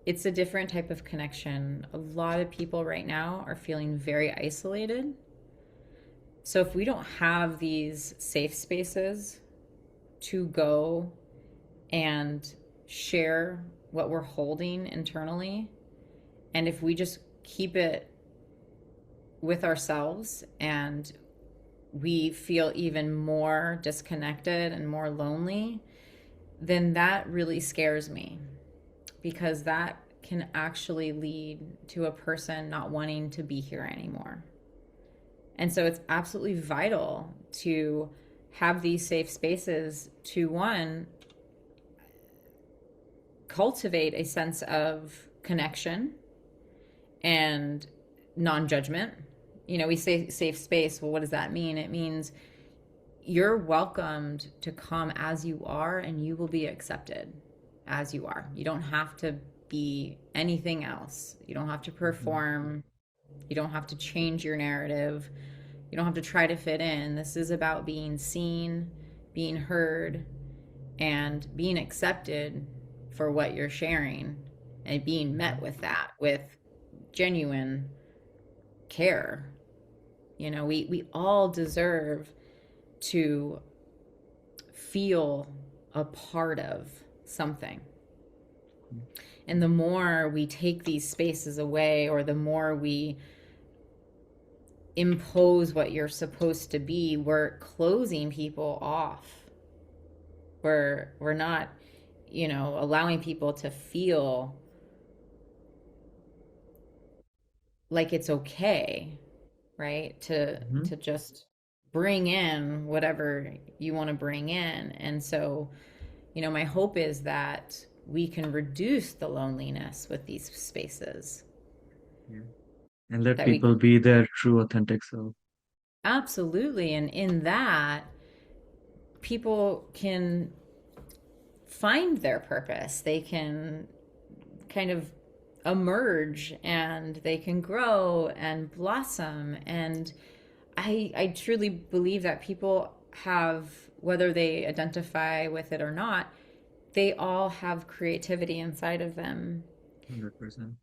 [SPEAKER 1] it's a different type of connection. A lot of people right now are feeling very isolated. So if we don't have these safe spaces to go and share what we're holding internally. And if we just keep it with ourselves and we feel even more disconnected and more lonely, then that really scares me because that can actually lead to a person not wanting to be here anymore. And so it's absolutely vital to have these safe spaces to one, cultivate a sense of connection and non judgment. You know, we say safe space. Well, what does that mean? It means you're welcomed to come as you are and you will be accepted as you are. You don't have to be anything else. You don't have to
[SPEAKER 2] Mhm.
[SPEAKER 1] perform. You don't have to change your narrative. You don't have to try to fit in. This is about being seen, being heard, and being accepted for what you're sharing and being met
[SPEAKER 2] Mhm.
[SPEAKER 1] with that with genuine care. You know, we all deserve to feel a part of something. And the more we take these spaces away, or the more we impose what you're supposed to be, we're closing people off. We're not, you know, allowing people to feel like it's okay, right?
[SPEAKER 2] Mhm.
[SPEAKER 1] To just bring in whatever you want to bring in. And so, you know, my hope is that we can reduce the loneliness with these spaces.
[SPEAKER 2] Yeah. And let
[SPEAKER 1] That we
[SPEAKER 2] people be their true, authentic self.
[SPEAKER 1] absolutely, and in that, people can find their purpose. They can kind of emerge and they can grow and blossom. And I truly believe that people have, whether they identify with it or not, they all have creativity inside of them,
[SPEAKER 2] 100%.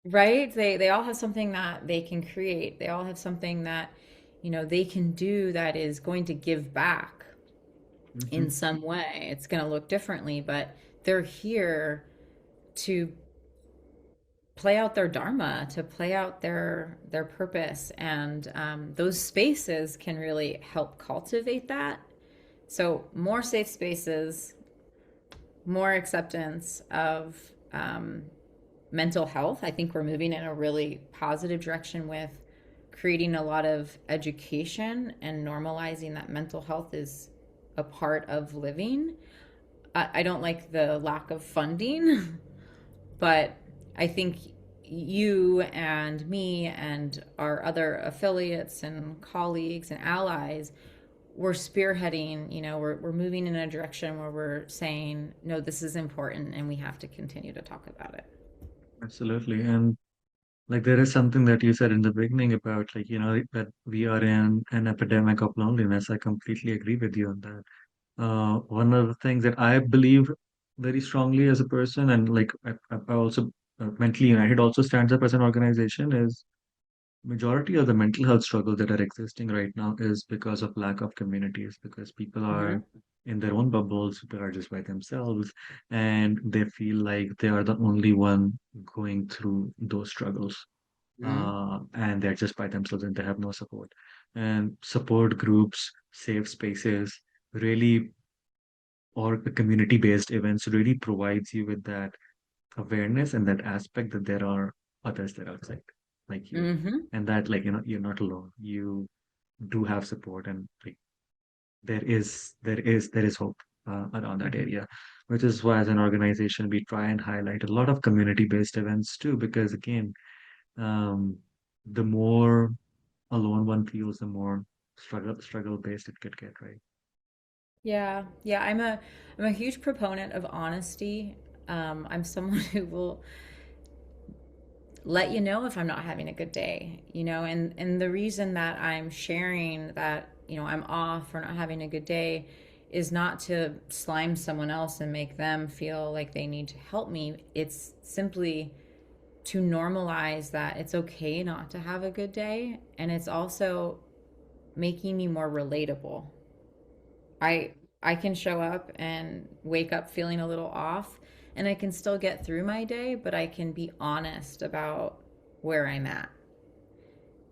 [SPEAKER 1] right? They all have something that they can create. They all have something that, you know, they can do that is going to give back in
[SPEAKER 2] Hmm.
[SPEAKER 1] some way. It's going to look differently, but they're here to play out their dharma, to play out their purpose, and those spaces can really help cultivate that. So more safe spaces, more acceptance of mental health. I think we're moving in a really positive direction with creating a lot of education and normalizing that mental health is a part of living. I don't like the lack of funding, but I think you and me and our other affiliates and colleagues and allies, we're spearheading, you know, we're moving in a direction where we're saying, no, this is important and we have to continue to talk about it.
[SPEAKER 2] Absolutely. And like there is something that you said in the beginning about like, that we are in an epidemic of loneliness. I completely agree with you on that. One of the things that I believe very strongly as a person, and like I also Mentally United also stands up as an organization, is majority of the mental health struggles that are existing right now is because of lack of communities, because people are
[SPEAKER 1] Mm-hmm.
[SPEAKER 2] in their own bubbles, they are just by themselves, and they feel like they are the only one going through those struggles.
[SPEAKER 1] Mm-hmm.
[SPEAKER 2] And they're just by themselves and they have no support. And support groups, safe spaces, really, or the community-based events really provides you with that awareness and that aspect that there are others that are outside like you,
[SPEAKER 1] Mm-hmm.
[SPEAKER 2] and that like you're not alone. You do have support, and like there is hope around that area, which is why as an organization we try and highlight a lot of community-based events too, because again, um, the more alone one feels, the more struggle based it could get, right?
[SPEAKER 1] Yeah, yeah. I'm a huge proponent of honesty. I'm someone who will let you know if I'm not having a good day, you know, and the reason that I'm sharing that, you know, I'm off or not having a good day is not to slime someone else and make them feel like they need to help me. It's simply to normalize that it's okay not to have a good day, and it's also making me more relatable. I I can show up and wake up feeling a little off, and I can still get through my day, but I can be honest about where I'm at.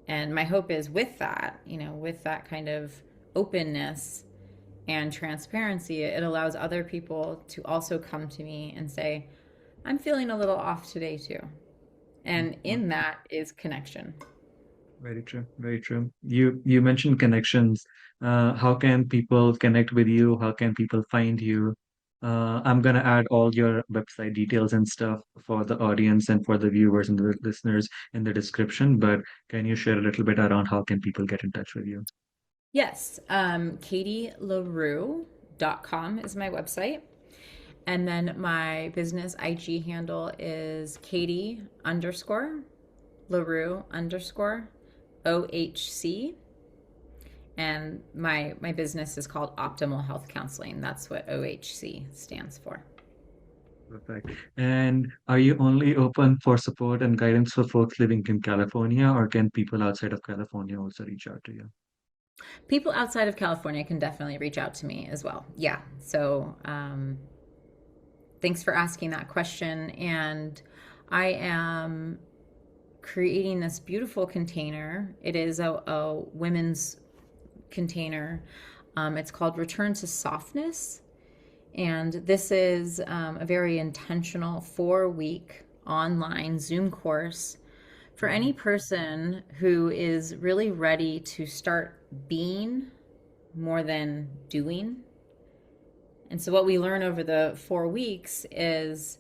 [SPEAKER 1] And my hope is with that, with that kind of openness and transparency, it allows other people to also come to me and say, I'm feeling a little off today too. And in that is connection.
[SPEAKER 2] Very true. Very true. You mentioned connections. How can people connect with you? How can people find you? I'm gonna add all your website details and stuff for the audience and for the viewers and the listeners in the description. But can you share a little bit around how can people get in touch with you?
[SPEAKER 1] Yes, KatieLaRue.com is my website. And then my business IG handle is Katie underscore LaRue underscore OHC. And my business is called Optimal Health Counseling. That's what OHC stands for.
[SPEAKER 2] Perfect. And are you only open for support and guidance for folks living in California, or can people outside of California also reach out to you?
[SPEAKER 1] People outside of California can definitely reach out to me as well. Yeah. So thanks for asking that question. And I am creating this beautiful container. It is a women's container. It's called Return to Softness. And this is a very intentional 4-week online Zoom course for any
[SPEAKER 2] Mhm.
[SPEAKER 1] person who is really ready to start being more than doing. And so, what we learn over the 4 weeks is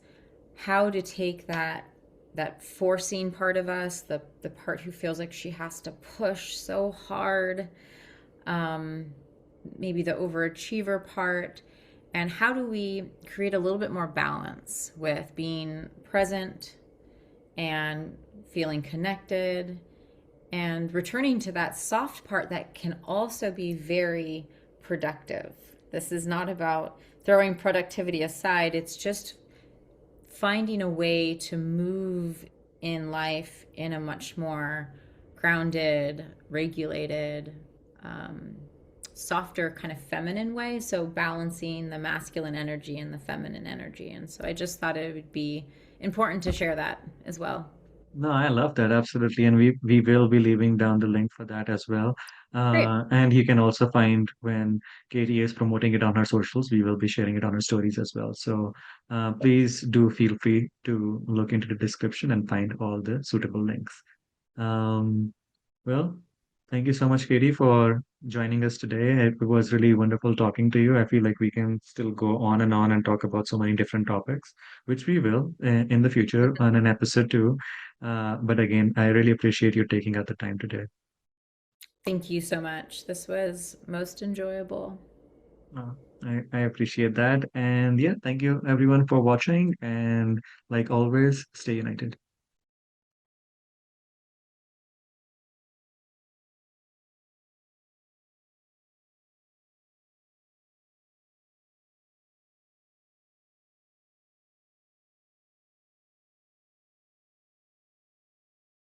[SPEAKER 1] how to take that forcing part of us, the part who feels like she has to push so hard, um, maybe the overachiever part, and how do we create a little bit more balance with being present and feeling connected and returning to that soft part that can also be very productive. This is not about throwing productivity aside, it's just finding a way to move in life in a much more grounded, regulated, um, softer, kind of feminine way. So, balancing the masculine energy and the feminine energy. And so, I just thought it would be important to share that as well.
[SPEAKER 2] No, I love that absolutely, and we will be leaving down the link for that as well.
[SPEAKER 1] Great.
[SPEAKER 2] And you can also find when Katie is promoting it on her socials, we will be sharing it on her stories as well. So please do feel free to look into the description and find all the suitable links. Um, well, thank you so much, Katie, for joining us today. It was really wonderful talking to you. I feel like we can still go on and talk about so many different topics, which we will in the future on an episode two. But again, I really appreciate you taking out the time today.
[SPEAKER 1] Thank you so much. This was most enjoyable.
[SPEAKER 2] Uh, I appreciate that. And yeah, thank you everyone for watching. And like always, stay united.